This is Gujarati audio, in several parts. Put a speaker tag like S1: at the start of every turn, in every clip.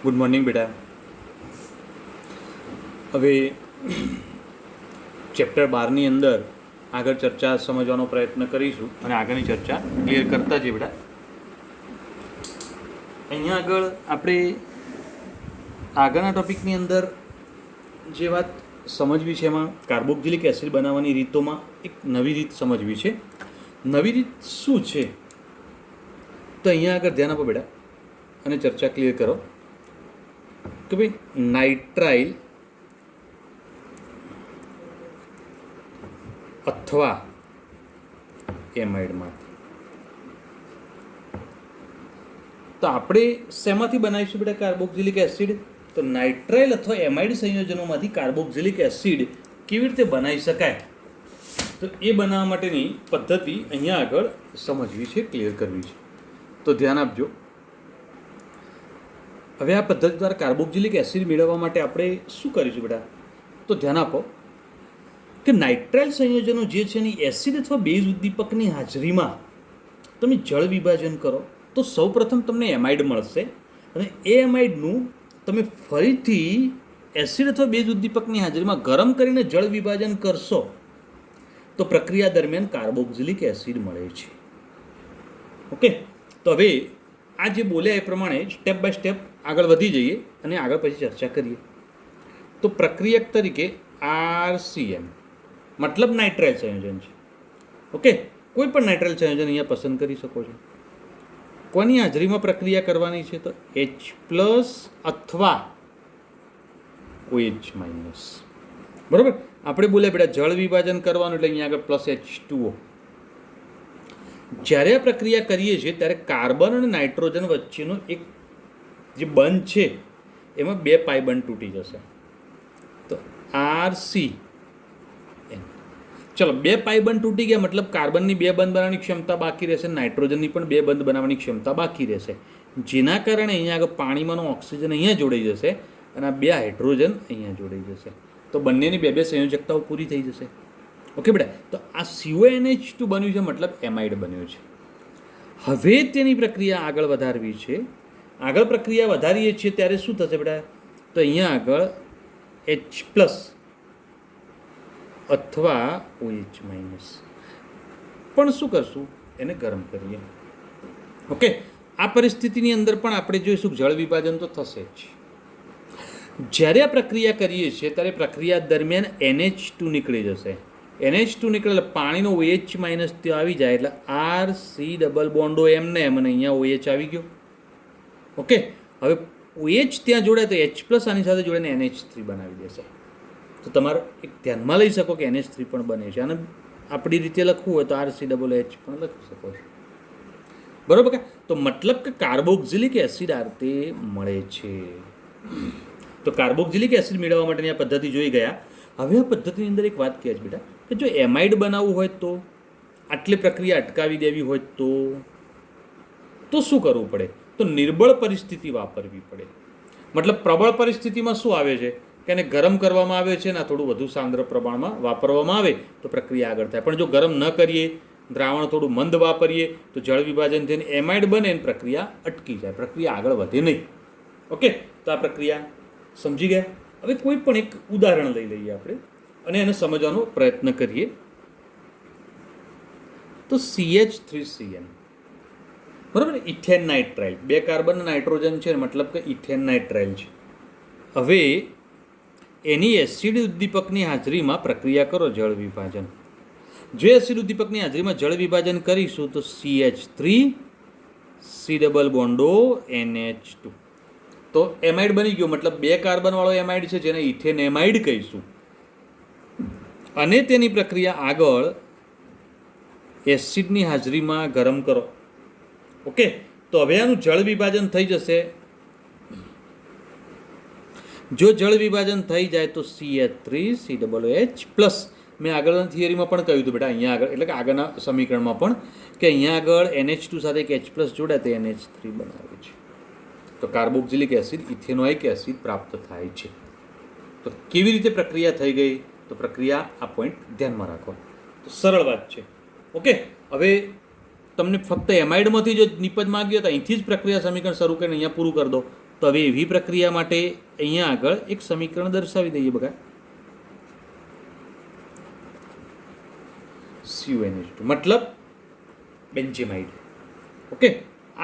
S1: ગુડ મોર્નિંગ બેટા. હવે ચેપ્ટર 12ની અંદર આગળ ચર્ચા સમજવાનો પ્રયત્ન કરીશું અને આગળની ચર્ચા ક્લિયર કરતા જઈએ બેટા. અહીંયા આગળ આપણે આગળના ટોપિકની અંદર જે વાત સમજવી છે એમાં કાર્બોક્સિલિક એસિડ બનાવવાની રીતોમાં એક નવી રીત સમજવી છે. નવી રીત શું છે તો અહીંયા આગળ ધ્યાન આપો બેટા અને ચર્ચા ક્લિયર કરો કે ભાઈ નાઇટ્રાઇલ અથવા એમાઇડમાંથી તો આપણે શેમાંથી બનાવીશું બેટા કાર્બોક્સિલિક એસિડ? તો નાઇટ્રાઇલ અથવા એમાઇડ સંયોજનોમાંથી કાર્બોક્સિલિક એસિડ કેવી રીતે બનાવી શકાય તો એ બનાવવા માટેની પદ્ધતિ અહીંયા આગળ સમજવી છે, ક્લિયર કરવી છે. તો ધ્યાન આપજો. હવે આ પદ્ધતિ દ્વારા કાર્બોક્સિલિક એસિડ મેળવવા માટે આપણે શું કરીશું બેટા? તો ધ્યાન આપો કે નાઇટ્રાઇલ સંયોજનો જે છે એની એસિડ અથવા બેઝ ઉદ્દીપકની હાજરીમાં તમે જળ વિભાજન કરો તો સૌપ્રથમ તમને એમાઇડ મળશે અને એ એમાઇડનું તમે ફરીથી એસિડ અથવા બેઝ ઉદ્દીપકની હાજરીમાં ગરમ કરીને જળ વિભાજન કરશો તો પ્રક્રિયા દરમિયાન કાર્બોક્સિલિક એસિડ મળે છે. ઓકે, તો હવે આ જે બોલ્યા એ પ્રમાણે સ્ટેપ બાય સ્ટેપ આગળ વધી જઈએ અને આગળ પછી ચર્ચા કરીએ. તો પ્રક્રિયક તરીકે RCN મતલબ નાઇટ્રાઇલ સંયોજન છે. ઓકે, કોઈ પણ નાઇટ્રાઇલ સંયોજન અહીંયા પસંદ કરી શકો છો. કોની હાજરીમાં પ્રક્રિયા કરવાની છે? તો H+ અથવા OH-. બરાબર, આપણે બોલ્યા બેટા જળ વિભાજન કરવાનું એટલે અહીંયા આગળ +H2O. જ્યારે આ પ્રક્રિયા કરીએ છીએ ત્યારે કાર્બન અને નાઇટ્રોજન વચ્ચેનો એક જે બંધ છે એમાં 2 પાઈ બંધ તૂટી જશે. તો RCN. ચલો, 2 પાઈ બંધ તૂટી ગયા મતલબ કાર્બનની 2 બંધ બનાવવાની ક્ષમતા બાકી રહેશે, નાઇટ્રોજનની પણ 2 બંધ બનાવવાની ક્ષમતા બાકી રહેશે, જેના કારણે અહીંયા આગળ પાણીમાંનો ઓક્સિજન અહીંયા જોડાઈ જશે અને આ 2 હાઇડ્રોજન અહીંયા જોડાઈ જશે. તો બંનેની 2 સંયોજકતાઓ પૂરી થઈ જશે. ઓકે બેટા, તો આ CONH2 બન્યું છે મતલબ એમાઇડ બન્યું છે. હવે તેની પ્રક્રિયા આગળ વધારવી છે. આગળ પ્રક્રિયા વધારીએ છીએ ત્યારે શું થશે બેટા? તો અહીંયા આગળ H+ અથવા OH-. પણ શું કરશું? એને ગરમ કરીએ. ઓકે, આ પરિસ્થિતિની અંદર પણ આપણે જોઈશું જળ વિભાજન તો થશે જ. જ્યારે આ પ્રક્રિયા કરીએ છીએ ત્યારે પ્રક્રિયા દરમિયાન NH2 નીકળી જશે. NH2 નીકળે એટલે પાણીનો OH- ત્યાં આવી જાય એટલે RC≡ એમને એમ અને અહીંયા OH આવી ગયો. ઓકે, હવે OH ત્યાં જોડાય તો H+ આની સાથે જોડાઈને NH3 બનાવી દેશે. તો તમારે એક ધ્યાનમાં લઈ શકો કે NH3 પણ બને છે અને આપણી રીતે લખવું હોય તો RCOH પણ લખી શકો છો. બરાબર કે? તો મતલબ કે કાર્બોક્સિલિક એસિડ આ રીતે મળે છે. તો કાર્બોક્સિલિક એસિડ મેળવવા માટેની આ પદ્ધતિ જોઈ ગયા. હવે આ પદ્ધતિની અંદર એક વાત કહે છે બેટા કે જો એમાઇડ બનાવવું હોય તો આટલી પ્રક્રિયા અટકાવી દેવી હોય તો શું કરવું પડે? તો નિર્બળ પરિસ્થિતિ વાપરવી પડે. મતલબ પ્રબળ પરિસ્થિતિમાં શું આવે છે કે એને ગરમ કરવામાં આવે છે ને થોડું વધુ સાંદ્ર પ્રમાણમાં વાપરવામાં આવે તો પ્રક્રિયા આગળ થાય. પણ જો ગરમ ન કરીએ, દ્રાવણ થોડું મંદ વાપરીએ તો જળ વિભાજન થઈને એમાઇડ બને ને પ્રક્રિયા અટકી જાય, પ્રક્રિયા આગળ વધે નહીં. ઓકે, તો આ પ્રક્રિયા સમજી ગયા. હવે કોઈ પણ એક ઉદાહરણ લઈ લઈએ આપણે અને એને સમજવાનો પ્રયત્ન કરીએ. તો CH3CN બરાબર, ઇથેન નાઇટ્રાઇલ, 2 કાર્બન નાઇટ્રોજન છે મતલબ કે ઇથેન નાઇટ્રાઇલ છે. હવે એની એસિડ ઉદ્દીપકની હાજરીમાં પ્રક્રિયા કરો જળ વિભાજન. જો એસિડ ઉદ્દીપકની હાજરીમાં જળ વિભાજન કરીશું તો CH3C≡NH2. તો એમાઇડ બની ગયો મતલબ 2 કાર્બનવાળો એમાઇડ છે જેને ઇથેન એમાઇડ કહીશું. અને તેની પ્રક્રિયા આગળ એસિડની હાજરીમાં ગરમ કરો. ઓકે, તો હવે આનું જળ વિભાજન થઈ જશે. જો જળ વિભાજન થઈ જાય તો CH3COH+. મેં આગળના થિયરીમાં પણ કહ્યું હતું બેટા અહીંયા આગળ એટલે કે આગળના સમીકરણમાં પણ કે અહીંયા આગળ NH2 સાથે એક H+ જોડાય તો NH3 બનાવે છે. તો કાર્બોક્સિલિક એસિડ ઇથેનોઇક એસિડ પ્રાપ્ત થાય છે. તો કેવી રીતે પ્રક્રિયા થઈ ગઈ? તો પ્રક્રિયા આ પોઈન્ટ ધ્યાનમાં રાખો. તો સરળ વાત છે. ઓકે, હવે તમને ફક્ત એમાઇડમાંથી જ નિપજ માગ્યો તો અહીંથી જ પ્રક્રિયા સમીકરણ શરૂ કરીને અહીંયા પૂરું કરી દો. તો હવે એવી પ્રક્રિયા માટે અહીંયા આગળ એક સમીકરણ દર્શાવી દઈએ બગા. CuNH2 મતલબ બેન્ઝેમાઇડ. ઓકે,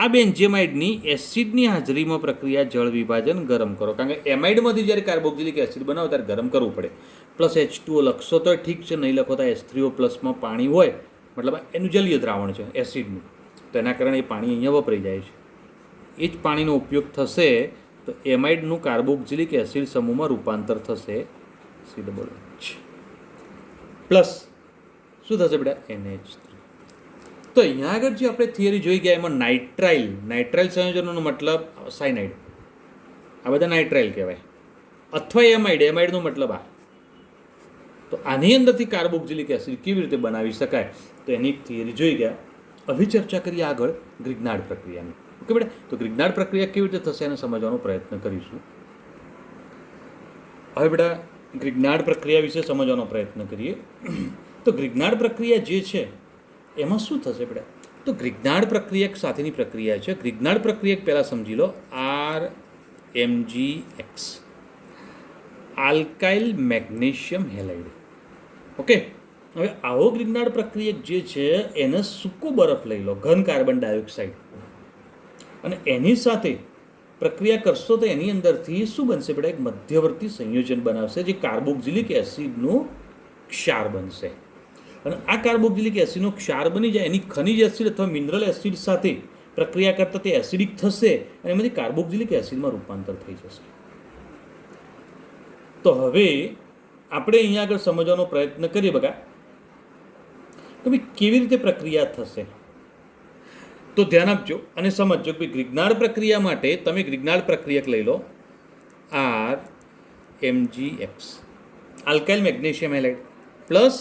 S1: આ બેન્ઝેમાઇડની એસિડની હાજરીમાં પ્રક્રિયા જળ વિભાજન ગરમ કરો. કારણ કે એમાઇડમાંથી જ્યારે કાર્બોક્સિલિક એસિડ બનાવો ત્યારે ગરમ કરવું પડે. પ્લસ H2O લખશો તો ઠીક છે, નહીં લખો તો H3O પ્લસમાં પાણી હોય, મતલબ એનું જલીય દ્રાવણ છે એસિડનું, તો એના કારણે એ પાણી અહીંયા વપરાઈ જાય છે. એ જ પાણીનો ઉપયોગ થશે તો એમાઇડનું કાર્બોક્સિલિક એસિડ સમૂહમાં રૂપાંતર થશે COH પ્લસ શું થશે બેટા NH3. તો અહીંયા આગળ જે આપણે થિયરી જોઈ ગયા એમાં નાઇટ્રાઇલ સંયોજનોનો મતલબ સાયનાઇડ, આ બધા નાઇટ્રાઇલ કહેવાય, અથવા એમાઇડનો મતલબ આ. તો આની અંદરથી કાર્બોક્સિલિક એસિડ કેવી રીતે બનાવી શકાય તો એની થિયરી જોઈ ગયા. હવે ચર્ચા કરીએ આગળ ગ્રિગ્નાર્ડ પ્રક્રિયાની. ઓકે બેટા, તો ગ્રિગ્નાર્ડ પ્રક્રિયા કેવી રીતે થશે એને સમજવાનો પ્રયત્ન કરીશું. હવે બેટા ગ્રિગ્નાર્ડ પ્રક્રિયા વિશે સમજવાનો પ્રયત્ન કરીએ. તો ગ્રિગ્નાર્ડ પ્રક્રિયા જે છે એમાં શું થશે બેટા? તો ગ્રિગ્નાર્ડ પ્રક્રિયા એક સાથેની પ્રક્રિયા છે. ગ્રિગ્નાર્ડ પ્રક્રિયા પહેલાં સમજી લો, RMgX, alkyl magnesium halide. Okay, હવે આવો ગ્રિગ્નાર્ડ પ્રક્રિયક જે છે એને સૂકો બરફ લઈ લો, ઘન કાર્બન ડાયોક્સાઇડ, અને એની સાથે પ્રક્રિયા કરશો તો એની અંદરથી શું બનશે બેટા? એક મધ્યવર્તી સંયોજન બનાવશે જે કાર્બોક્સિલિક એસિડનું ક્ષાર બનશે. અને આ કાર્બોક્સિલિક એસિડનો ક્ષાર બની જાય એની ખનિજ એસિડ અથવા મિનરલ એસિડ સાથે પ્રક્રિયા કરતાં તે એસિડિક થશે અને એમાંથી કાર્બોક્સિલિક એસિડમાં રૂપાંતર થઈ જશે. તો હવે આપણે અહીંયા આગળ સમજવાનો પ્રયત્ન કરીએ બગા કે ભાઈ કેવી રીતે પ્રક્રિયા થશે. તો ધ્યાન આપજો અને સમજજો કે ગ્રિગ્નાર્ડ પ્રક્રિયા માટે તમે ગ્રિગ્નાર્ડ પ્રક્રિયક લઈ લો, RMgX, alkyl magnesium halide plus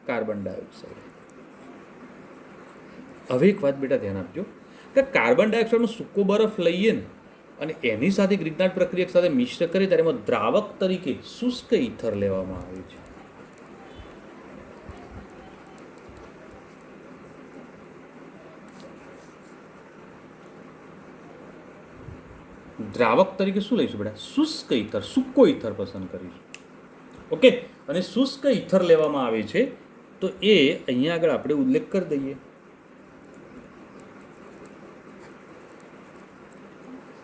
S1: carbon dioxide. હવે એક વાત બેટા ધ્યાન આપજો કે કાર્બન ડાયોક્સાઇડનો સૂકો બરફ લઈએ ને અને એની સાથે ગ્રિગ્નાર્ડ પ્રક્રિયક સાથે મિશ્ર કરીએ ત્યારે એમાં દ્રાવક તરીકે શુષ્ક ઇથર લેવામાં આવે છે. દ્રાવક તરીકે શું લઈશું બેટા? શુષ્ક ઇથર, સૂકો ઇથર પસંદ કરીશું. ઓકે, અને શુષ્ક ઇથર લેવામાં આવે છે તો એ અહીંયા આગળ આપણે ઉલ્લેખ કરી દઈએ.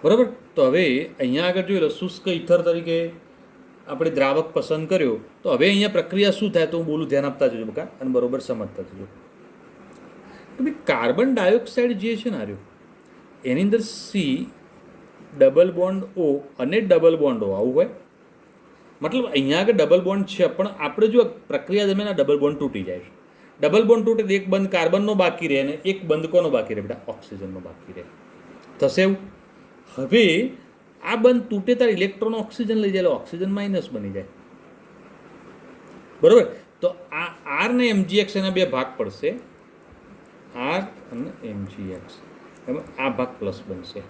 S1: બરાબર, તો હવે અહીંયા આગળ જોઈ લો, શુષ્ક ઇથર તરીકે આપણે દ્રાવક પસંદ કર્યો. તો હવે અહીંયા પ્રક્રિયા શું થાય તો હું બોલું, ધ્યાન આપતા જજો બકા અને બરોબર સમજતા જજો. તો ભાઈ કાર્બન ડાયોક્સાઇડ જે છે ને આર્યો એની અંદર C ડબલ બોન્ડ O અને ડબલ બોન્ડ O આવું હોય. મતલબ અહીંયા આગળ ડબલ બોન્ડ છે પણ આપણે જો પ્રક્રિયા દરમિયાન આ ડબલ બોન્ડ તૂટી જાય છે. ડબલ બોન્ડ તૂટે તો એક બંધ કાર્બનનો બાકી રહે અને એક બંધ કોનો બાકી રહે બેટા? ઓક્સિજનનો બાકી રહે. થશે એવું? હવે આ બંધ તૂટે ત્યારે ઇલેક્ટ્રોન ઓક્સિજન લઈ જાય, ઓક્સિજન માઇનસ બની જાય. બરાબર, તો આ R ને MgX એના બે ભાગ પડશે, R અને MgX, એમાં આ ભાગ પ્લસ બનશે.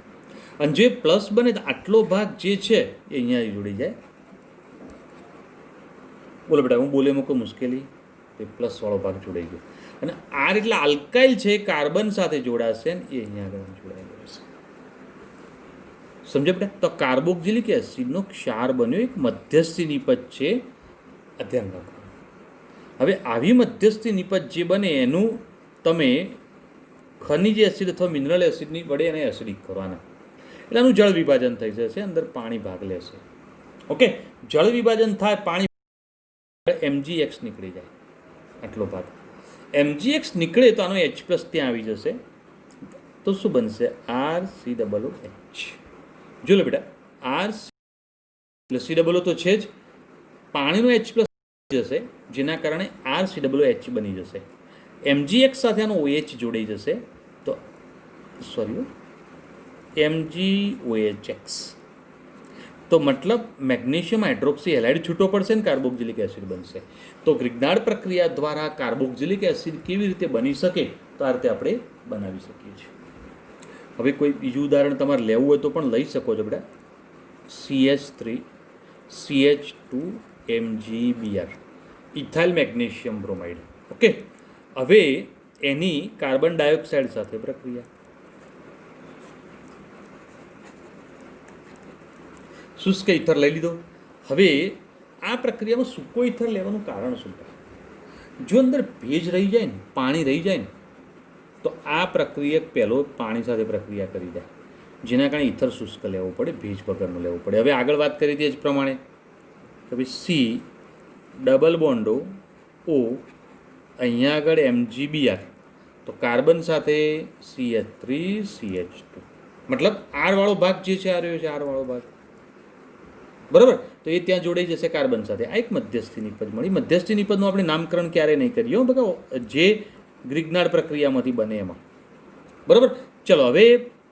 S1: અને જે પ્લસ બને તો આટલો ભાગ જે છે એ અહીંયા જોડી જાય. બોલો બેટા, હું બોલે મૂકો મુશ્કેલી, એ પ્લસવાળો ભાગ જોડાઈ ગયો. અને R એટલે આલ્કાઇલ છે, કાર્બન સાથે જોડાશે ને એ અહીંયા આગળ જોડાઈ જશે. સમજે બેટા? તો કાર્બોક્સિલિક એસિડનો ક્ષાર બન્યો એક મધ્યસ્થી નિપજ છે, ધ્યાન રાખો. હવે આવી મધ્યસ્થી નિપજ જે બને એનું તમે ખનિજ એસિડ અથવા મિનરલ એસિડની વડે એને એસિડિક કરવાના, એટલે એનું જળ વિભાજન થઈ જશે, અંદર પાણી ભાગ લેશે. ઓકે, જળ વિભાજન થાય, પાણી MgX નીકળી જાય, આટલો ભાગ MgX નીકળે તો આનો H+ ત્યાં આવી જશે. તો શું બનશે? RCOOH. જો લો બેટા, એટલે COO તો છે જ, પાણીનો H+ જશે જેના કારણે RCOOH બની જશે. MgX સાથે આનો OH જોડાઈ જશે તો MgOHX. તો મતલબ મેગ્નેશિયમ હાઇડ્રોક્સી હેલાઇડ છૂટો પડશે ને કાર્બોક્સિલિક એસિડ બનશે. તો ગ્રિગ્નાર્ડ પ્રક્રિયા દ્વારા કાર્બોક્સિલિક એસિડ કેવી રીતે બની શકે તો આ રીતે આપણે બનાવી શકીએ છીએ. હવે કોઈ બીજું ઉદાહરણ તમારે લેવું હોય તો પણ લઈ શકો છો બેટા. CH3 CH2 MgBr, ethyl magnesium bromide. Okay, હવે એની કાર્બન ડાયોક્સાઇડ સાથે પ્રક્રિયા. શુષ્ક ઇથર લઈ લીધો. હવે આ પ્રક્રિયામાં સૂકો ઇથર લેવાનું કારણ શું? જો અંદર ભેજ રહી જાય ને, પાણી રહી જાય ને, તો આ પ્રક્રિયક પહેલો પાણી સાથે પ્રક્રિયા કરી જાય, જેના કારણે ઇથર શુષ્ક લેવું પડે, ભેજ વગરનું લેવું પડે. હવે આગળ વાત કરી દઈએ જ પ્રમાણે કે ભાઈ સી ડબલ બોન્ડો ઓ, અહીંયા આગળ MgBr, તો કાર્બન સાથે CH3CH2, મતલબ આરવાળો ભાગ જે છે આ રહ્યો છે આરવાળો ભાગ, બરાબર. તો એ ત્યાં જોડાઈ જશે કાર્બન સાથે. આ એક મધ્યસ્થી નિપજ મળી. મધ્યસ્થી નિપજનું આપણે નામકરણ ક્યારેય નહીં કરીએ બકા, જે ગ્રિગ્નાર્ડ પ્રક્રિયામાંથી બને એમાં, બરાબર. ચલો હવે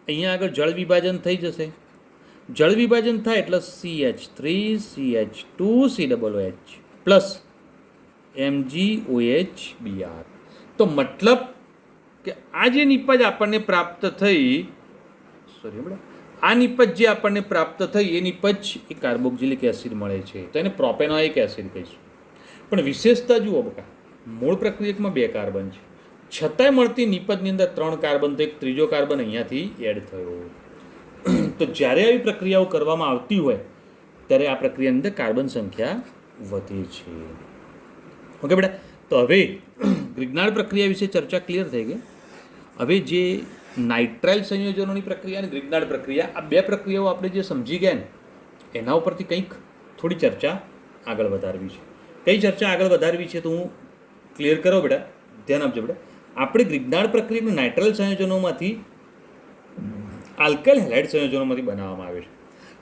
S1: અહીંયા આગળ જળ વિભાજન થઈ જશે. જળ વિભાજન થાય એટલે CH3CH2COOH પ્લસ MgOHBr. તો મતલબ કે આ જે નિપજ આપણને પ્રાપ્ત થઈ, આ નિપજ જે આપણને પ્રાપ્ત થઈ એ નિપજ એ કાર્બોક્સિલિક એસિડ મળે છે, તો એને પ્રોપેનોઇક એસિડ કહીશું. પણ વિશેષતા જુઓ બકા, મૂળ પ્રક્રિયકમાં 2 કાર્બન છે, છતાંય મળતી નિપજની અંદર 3 કાર્બન, તો એક ત્રીજો કાર્બન અહીંયાથી એડ થયો. તો જ્યારે આવી પ્રક્રિયાઓ કરવામાં આવતી હોય ત્યારે આ પ્રક્રિયાની અંદર કાર્બન સંખ્યા વધે છે. ઓકે બેટા, તો હવે ગ્રિગ્નાર્ડ પ્રક્રિયા વિશે ચર્ચા ક્લિયર થઈ ગઈ. હવે જે નાઇટ્રાઇલ સંયોજનોની પ્રક્રિયા અને ગ્રિગ્નાર્ડ પ્રક્રિયા, આ 2 પ્રક્રિયાઓ આપણે જે સમજી ગયા ને એના ઉપરથી કંઈક થોડી ચર્ચા આગળ વધારવી છે. કઈ ચર્ચા આગળ વધારવી છે તો હું ક્લિયર કરો બેટા, ધ્યાન આપજો બેટા. આપણે ગ્રિગ્નાર્ડ પ્રક્રિયાને નાઇટ્રાઇલ સંયોજનોમાંથી આલ્કાઇલ હેલાઇડ સંયોજનોમાંથી બનાવવામાં આવે છે.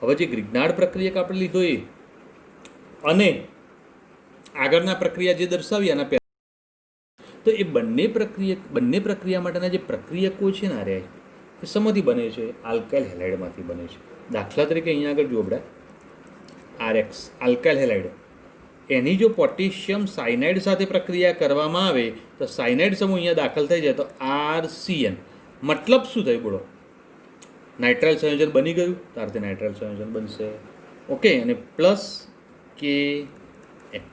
S1: હવે જે ગ્રિગ્નાર્ડ પ્રક્રિયક આપણે લીધો એ અને આગળના પ્રક્રિયા જે દર્શાવી એના પહેલાં, તો એ બંને પ્રક્રિયા માટેના જે પ્રક્રિયકો છે ને એ શેમાંથી બને છે? આલ્કાઇલ હેલાઇડમાંથી બને છે. દાખલા તરીકે અહીંયા આગળ જુઓ બેટા, RX આલ્કાઇલ હેલાઇડ, એની જો પોટેશિયમ સાયનાઇડ સાથે પ્રક્રિયા કરવામાં આવે તો સાયનાઇડ સમૂહ અહીંયા દાખલ થઈ જાય તો RCN. મતલબ શું થયું બોલો? નાઇટ્રાઇલ સંયોજન બની ગયું, તો આ રીતે નાઇટ્રાઇલ સંયોજન બનશે. ઓકે, અને પ્લસ KX.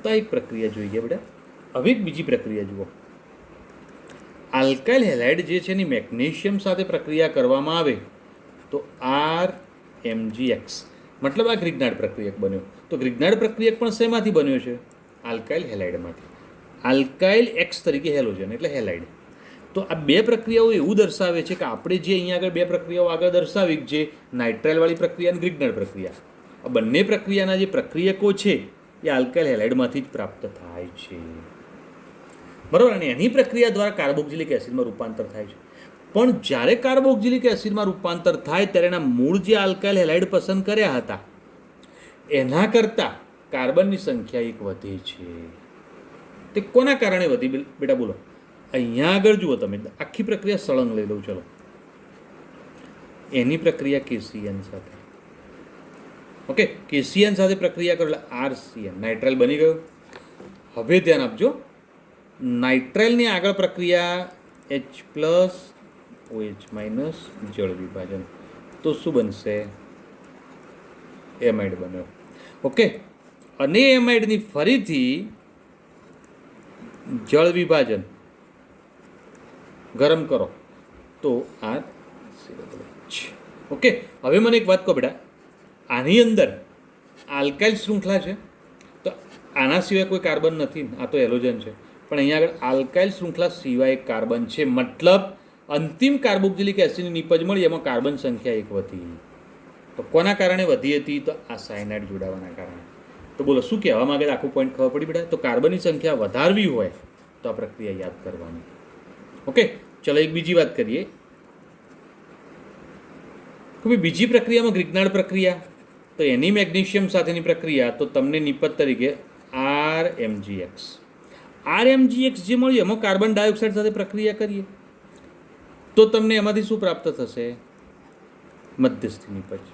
S1: તો આ એક પ્રક્રિયા જોઈ ગયા બેટા. હવે એક બીજી પ્રક્રિયા જુઓ, આલ્કાઇલ હેલાઇડ જે છે એની મેગ્નેશિયમ સાથે પ્રક્રિયા કરવામાં આવે તો RMgX. મતલબ આ ગ્રિગ્નાર્ડ પ્રક્રિયક બન્યો. તો ગ્રિગ્નાર્ડ પ્રક્રિયક પણ શેમાંથી બન્યો છે? આલ્કાઇલ હેલાઇડમાંથી. આલ્કાઇલ X તરીકે હેલોજન એટલે હેલાઇડ. તો આ 2 પ્રક્રિયાઓ એવું દર્શાવે છે કે આપણે જે અહીંયા આગળ 2 પ્રક્રિયાઓ આગળ દર્શાવી, જે નાઇટ્રાઇલવાળી પ્રક્રિયા અને ગ્રિગ્નાર્ડ પ્રક્રિયા, આ બંને પ્રક્રિયાના જે પ્રક્રિયકો છે એ આલ્કાઇલ હેલાઇડમાંથી જ પ્રાપ્ત થાય છે, બરાબર. અને એની પ્રક્રિયા દ્વારા કાર્બોક્સિલિક એસિડમાં રૂપાંતર થાય છે. પણ જ્યારે કાર્બોક્સિલિક એસિડમાં રૂપાંતર થાય ત્યારે એના મૂળ જે આલ્કાઇલ હેલાઇડ પસંદ કર્યા હતા એના કરતાં કાર્બનની સંખ્યા 1 વધે છે. તે કોના કારણે વધી બેટા બોલો? અહીંયા આગળ જુઓ તમે, આખી પ્રક્રિયા સળંગ લઈ લઉં. ચલો, એની પ્રક્રિયા KCN સાથે, ઓકે, KCN સાથે પ્રક્રિયા કરો એટલે RCN, નાઇટ્રાઇલ બની ગયો. હવે ધ્યાન આપજો, નાઇટ્રાઇલની આગળ પ્રક્રિયા H+OH- જળ વિભાજન, તો શું બનશે? એમાઇડ બન્યો. ઓકે, અને એમાઇડની ફરીથી જળ વિભાજન ગરમ કરો તો RCOH. ઓકે, હવે મને એક વાત કહો બેટા, આની અંદર આલ્કાઇલ શૃંખલા છે તો આના સિવાય કોઈ કાર્બન નથી, આ તો હેલોજન છે. પણ અહીંયા આગળ આલ્કાઇલ શૃંખલા સિવાય એક કાર્બન છે, મતલબ અંતિમ કાર્બોક્સિલિક એસિડની નિપજ મળી એમાં કાર્બન સંખ્યા 1 વધી. તો કોના કારણે વધી હતી? તો આ સાયનાઇડ જોડાવાના કારણે. તો બોલો શું કહેવા માંગે? આખું પોઈન્ટ ખબર પડી બેટા? તો કાર્બનની સંખ્યા વધારવી હોય તો આ પ્રક્રિયા યાદ કરવાની. ઓકે, ચલો એક બીજી વાત કરીએ કે ભાઈ બીજી પ્રક્રિયામાં ગ્રિગ્નાર્ડ પ્રક્રિયા, તો એની મેગ્નેશિયમ સાથેની પ્રક્રિયા, તો તમને નિપજ તરીકે RMgX. RMgX જે મળ્યું એમાં કાર્બન ડાયોક્સાઇડ સાથે પ્રક્રિયા કરીએ તો તમને એમાંથી શું પ્રાપ્ત થશે? મધ્યસ્થી નિપજ.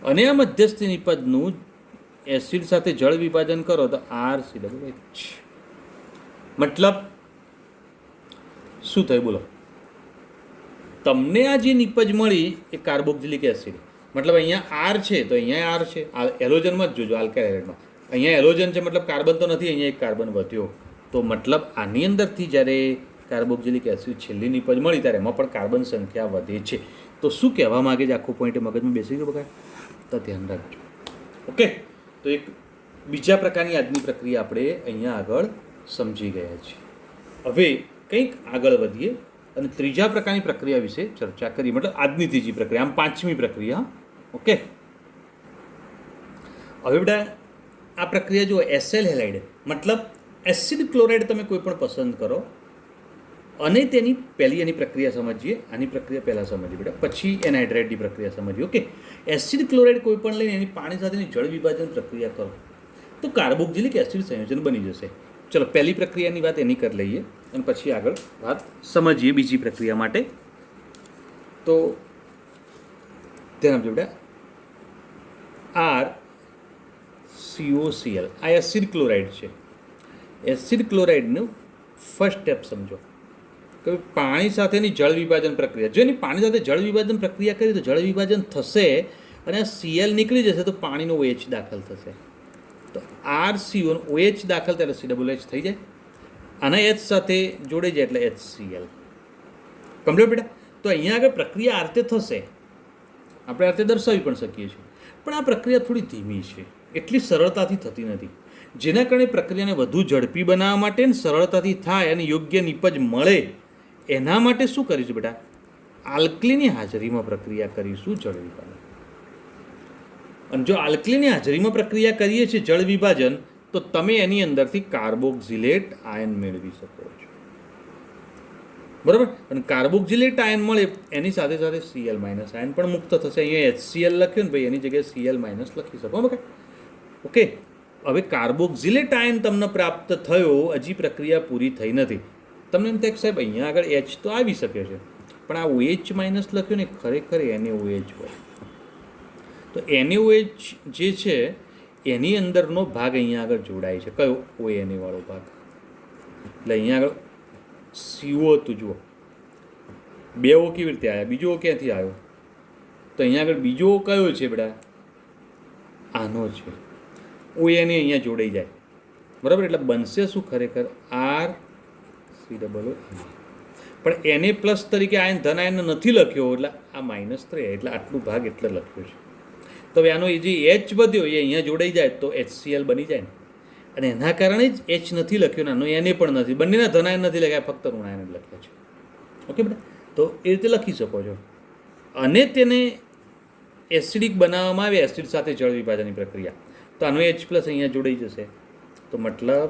S1: અને આ મધ્યસ્થી નિપજનું એસિડ સાથે જળ વિભાજન કરો તો RCOH. મતલબ શું થયું બોલો? તમને આ જે નિપજ મળી એ કાર્બોક્સિલિક એસિડ, મતલબ અહીંયા R છે તો અહીંયા R છે, એલોજનમાં જ જોજો, આલ્કાઇલ હેલાઇડમાં અહીંયા એલોજન છે મતલબ કાર્બન તો નથી, અહીંયા એક કાર્બન વધ્યો. તો મતલબ આની અંદરથી જ્યારે કાર્બોક્સિલિક એસિડ છેલ્લી નિપજ મળી ત્યારે એમાં પણ કાર્બન સંખ્યા વધે છે. તો શું કહેવા માગે છે આખો પોઈન્ટ મગજમાં બેસી ગયો બકા? તો ધ્યાન રાખજો. ઓકે, તો એક બીજા પ્રકારની આજની પ્રક્રિયા આપણે અહીંયા આગળ સમજી ગયા છીએ. હવે કંઈક આગળ વધીએ અને ત્રીજા પ્રકારની પ્રક્રિયા વિશે ચર્ચા કરી, મતલબ આજની ત્રીજી પ્રક્રિયા, આમ પાંચમી પ્રક્રિયા. ઓકે, હવે બેટા આ પ્રક્રિયા જુઓ, એસેલ હેલાઇડ મતલબ એસિડ ક્લોરાઇડ તમે કોઈ પણ પસંદ કરો અને તેની પહેલી એની પ્રક્રિયા સમજીએ. આની પ્રક્રિયા પહેલાં સમજીએ બેટા, પછી એનહાઇડ્રાઇડની પ્રક્રિયા સમજીએ. ઓકે, એસિડ ક્લોરાઇડ કોઈ પણ લઈને એની પાણી સાથેની જળ વિભાજન પ્રક્રિયા કરો તો કાર્બોક્સિલિક એસિડ સંયોજન બની જશે. ચલો પહેલી પ્રક્રિયાની વાત એની કરી લઈએ અને પછી આગળ વાત સમજીએ બીજી પ્રક્રિયા માટે. તો ધ્યાન આપજો બેટા, RCOCl આ એસિડ ક્લોરાઇડ છે. એસિડ ક્લોરાઇડનું ફર્સ્ટ સ્ટેપ સમજો કે પાણી સાથેની જળ વિભાજન પ્રક્રિયા. જો એની પાણી સાથે જળ વિભાજન પ્રક્રિયા કરી તો જળ વિભાજન થશે અને આ Cl નીકળી જશે તો પાણીનો OH દાખલ થશે. તો RCO OH દાખલ ત્યારે COH થઈ જાય. આના H સાથે જોડે જાય એટલે HCl. કમ્પ્લીટ બેટા? તો અહીંયા આગળ પ્રક્રિયા આ રીતે થશે, આપણે આ રીતે દર્શાવી પણ શકીએ છીએ. પણ આ પ્રક્રિયા થોડી ધીમી છે, એટલી સરળતાથી થતી નથી. જેના કારણે પ્રક્રિયાને વધુ ઝડપી બનાવવા માટે ને સરળતાથી થાય અને યોગ્ય નિપજ મળે એના માટે શું કરીશું બેટા? આલ્કલીની હાજરીમાં પ્રક્રિયા કરીશું જળ વિભાજન. અને જો આલ્કલીની હાજરીમાં પ્રક્રિયા કરીએ છીએ જળ વિભાજન તો તમે એની અંદરથી કાર્બોક્સિલેટ આયન મેળવી શકો છો. બરાબર? અને કાર્બોક્સિલેટ આયન મળે એની સાથે સાથે Cl માઇનસ આયન પણ મુક્ત થશે. અહીંયા HCl લખ્યું ને ભાઈ, એની જગ્યાએ Cl માઇનસ લખી શકો. ઓકે, હવે કાર્બોક્સિલેટ આયન તમને પ્રાપ્ત થયો, હજી પ્રક્રિયા પૂરી થઈ નથી. તમને એમ થાય સાહેબ અહીંયા આગળ H તો આવી શકે છે, પણ આ OH માઇનસ લખ્યું ને ખરેખર NaOH હોય. તો NaOH જે છે એની અંદરનો ભાગ અહીંયા આગળ જોડાય છે. કયો? ONA વાળો ભાગ. એટલે અહીંયા આગળ CO હતું, જુઓ 2 O કેવી રીતે આવ્યા, બીજો O ક્યાંથી આવ્યો? તો અહીંયા આગળ બીજો O કયો છે બેટા? આનો છે. ONA અહીંયા જોડાઈ જાય. બરાબર? એટલે બનશે શું ખરેખર? RCOO. પણ Na પ્લસ તરીકે આયન ધન આયન નથી લખ્યો એટલે આ -3 એટલે આટલું ભાગ એટલે લખ્યો છે. તો હવે આનો જે H વધ્યો એ અહીંયા જોડાઈ જાય તો HCl બની જાય ને, અને એના કારણે જ H નથી લખ્યો ને આનો Na પણ નથી, બંનેના ધન આયન નથી લખ્યા, ફક્ત ઋણ આયન જ લખ્યા છે. ઓકે બેટા? તો એ રીતે લખી શકો છો. અને તેને એસિડિક બનાવવામાં આવે એસિડ સાથે જળ વિભાજનની પ્રક્રિયા, તો આનો H પ્લસ અહીંયા જોડાઈ જશે. તો મતલબ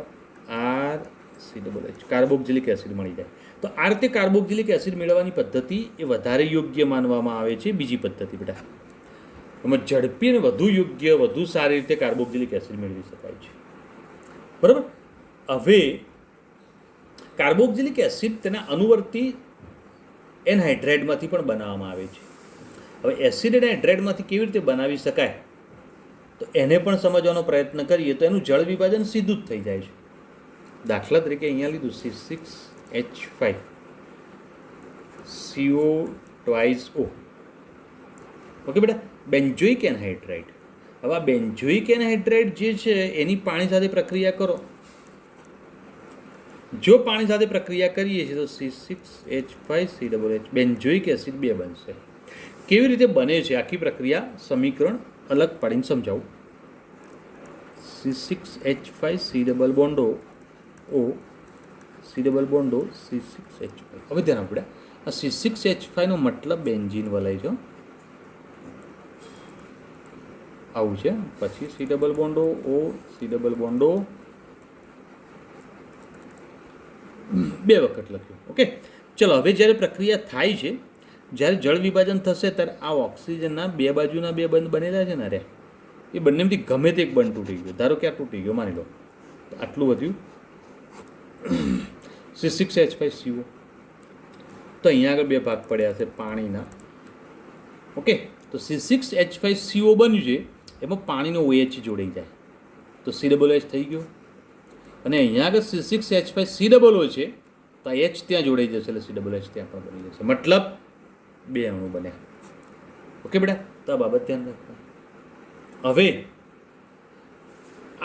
S1: RCOH કાર્બોક્સિલિક એસિડ મળી જાય. તો આ રીતે કાર્બોક્સિલિક એસિડ મેળવવાની પદ્ધતિ એ વધારે યોગ્ય માનવામાં આવે છે. બીજી પદ્ધતિ બેટા, એમાં ઝડપી અને વધુ યોગ્ય, વધુ સારી રીતે કાર્બોક્સિલિક એસિડ મેળવી શકાય છે. બરાબર? હવે કાર્બોક્સિલિક એસિડ તેના અનુવર્તી એનહાઇડ્રાઇડમાંથી પણ બનાવવામાં આવે છે. હવે એસિડ અને હાઇડ્રાઇડમાંથી કેવી રીતે બનાવી શકાય તો એને પણ સમજવાનો પ્રયત્ન કરીએ તો એનું જળ વિભાજન સીધું જ થઈ જાય છે. દાખલા તરીકે અહીંયા લીધું C6H5 CO2O. ઓકે બેટા? Benzoic anhydride. હવે આ બેન્ઝોઇક એનહાઇડ્રાઇડ જે છે એની પાણી સાથે પ્રક્રિયા કરો. જો પાણી સાથે પ્રક્રિયા કરીએ છીએ તો C6H5COOH બેન્ઝોઇક એસિડ 2 બનશે. કેવી રીતે બને છે આખી પ્રક્રિયા સમીકરણ અલગ પાડીને સમજાવું. C6H5COO C6H5. હવે ધ્યાન આપણે આ C6H5 નો મતલબ બેન્ઝીન વલય છે, આવું છે. પછી C double bond O C double bond O 2 વખત લખ્યું. ઓકે, ચલો હવે જ્યારે પ્રક્રિયા થાય છે, જ્યારે જળ વિભાજન થશે ત્યારે આ ઓક્સિજનના 2 બાજુના 2 બંધ બનેલા છે ને, અરે એ બંનેમાંથી ગમે તે એક બંધ તૂટી ગયો. ધારો કે આ તૂટી ગયો, માની લો તો આટલું વધ્યું C6H5CO. તો અહીંયા આગળ 2 ભાગ પડ્યા છે પાણીના. ઓકે, તો C6H5CO બન્યું છે, એમાં પાણીનો OH જોડાઈ જાય તો COOH થઈ ગયો. અને અહીંયા આગળ C6H5COO છે તો આ H ત્યાં જોડાઈ જશે એટલે COOH ત્યાં પણ બની જશે. મતલબ 2 અણુ બન્યા. ઓકે બેટા? તો આ બાબત ધ્યાન રાખો. હવે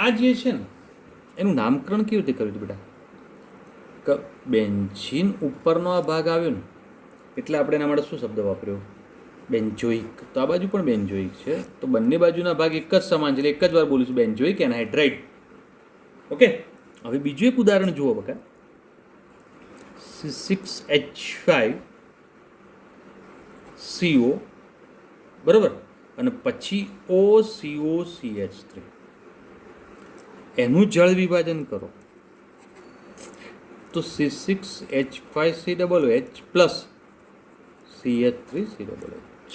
S1: આ જે છે ને એનું નામકરણ કેવી રીતે કર્યું હતું બેટા? બેન્ઝીન ઉપરનો આ ભાગ આવ્યો ને એટલે આપણે એના માટે શું શબ્દ વાપર્યો? બેન્ઝોઇક. તો આ બાજુ પણ બેન્ઝોઇક છે, તો બંને બાજુના ભાગ એક જ સમાન છે, એક જ વાર બોલીશું બેન્ઝોઇક એનહાઇડ્રાઇડ. ઓકે, હવે બીજું એક ઉદાહરણ જુઓ બકા. C6H5CO બરાબર, અને પછી OCOCH3 એનું જળ વિભાજન કરો તો C6H5COOH પ્લસ CH3COOH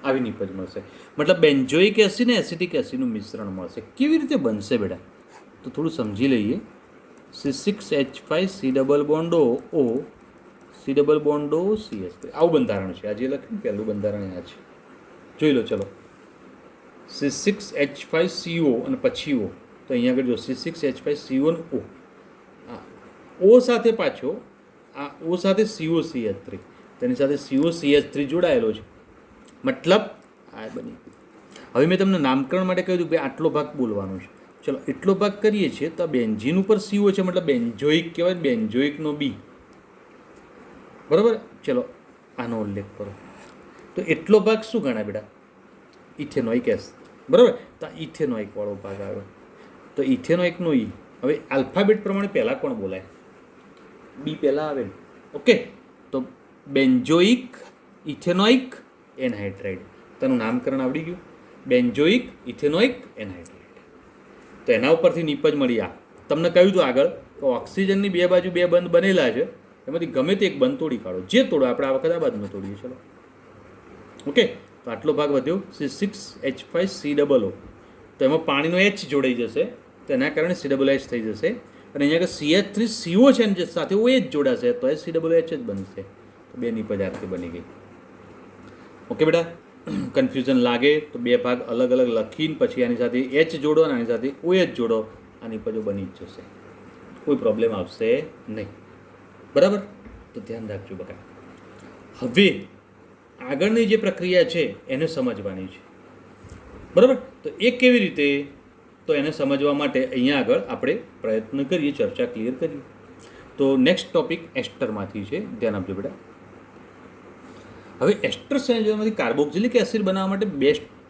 S1: આવી નિપજ મળશે. મતલબ બેન્ઝોઇક એસિડ ને એસિટિક એસિડનું મિશ્રણ મળશે. કેવી રીતે બનશે બેટા? તો થોડું સમજી લઈએ. C6H5C double bond O C double bond O CH3 આવું બંધારણ છે. આજે લખ્યું પહેલું બંધારણ આ છે, જોઈ લો. ચલો, C6H5CO અને પછી O. તો અહીંયા આગળ જો C6H5CO ને O, O સાથે પાછો આ O સાથે COCH3, તેની સાથે COCH3 જોડાયેલો છે, મતલબ આ બની ગયું. હવે મેં તમને નામકરણ માટે કહ્યું કે આટલો ભાગ બોલવાનો છે. ચલો, એટલો ભાગ કરીએ છીએ તો બેન્ઝીન ઉપર CO છે, મતલબ બેન્ઝોઇક કહેવાય, બેન્ઝોઇકનો બી. બરાબર. ચલો, આનો ઉલ્લેખ કરો તો એટલો ભાગ શું ગણાય બેટા? Ethanoic acid. બરાબર. તો આ ઇથેનોઇક વાળો ભાગ આવ્યો, તો ઇથેનોઇકનો ઈ. હવે આલ્ફાબેટ પ્રમાણે પહેલાં કોણ બોલાય? બી પહેલાં આવે ને. ઓકે, તો બેન્ઝોઇક ઇથેનોઇક એનહાઇડ્રાઇડ. તેનું નામકરણ આવડી ગયું. Benzoic ethanoic anhydride. તો એના ઉપરથી નિપજ મળી. આ તમને કહ્યું હતું આગળ કે ઓક્સિજનની બે બાજુ બે બંધ બનેલા છે, એમાંથી ગમે તે એક બંધ તોડી કાઢો, જે તોડો. આપણે આ વખત આ બાજુનો તોડીએ. ચલો, ઓકે. તો આટલો ભાગ વધ્યો C6H5COO. તો એમાં પાણીનો H જોડાઈ જશે, તો એના કારણે COOH થઈ જશે. અને અહીંયા આગળ CH3CO છે ને જે સાથે OH જોડાશે તો એ COOH જ બનશે. તો બે નિપજ આરતી બની ગઈ. ઓકે બેટા, કન્ફ્યુઝન લાગે તો બે ભાગ અલગ અલગ લખીને પછી આની સાથે H જોડો અને આની સાથે OH જોડો, આ નિપજો બની જ જશે, કોઈ પ્રોબ્લેમ આવશે નહીં. બરાબર. તો ધ્યાન રાખજો બકા. હવે આગળની જે પ્રક્રિયા છે એને સમજવાની છે. બરાબર. તો એ કેવી રીતે? તો એને સમજવા માટે અહીંયા આગળ આપણે પ્રયત્ન કરીએ, ચર્ચા ક્લિયર કરીએ. તો નેક્સ્ટ ટોપિક એસ્ટરમાંથી છે, ધ્યાન આપજો બેટા. હવે એસ્ટર સંયોજનમાંથી કાર્બોક્સિલિક એસિડ બનાવવા માટે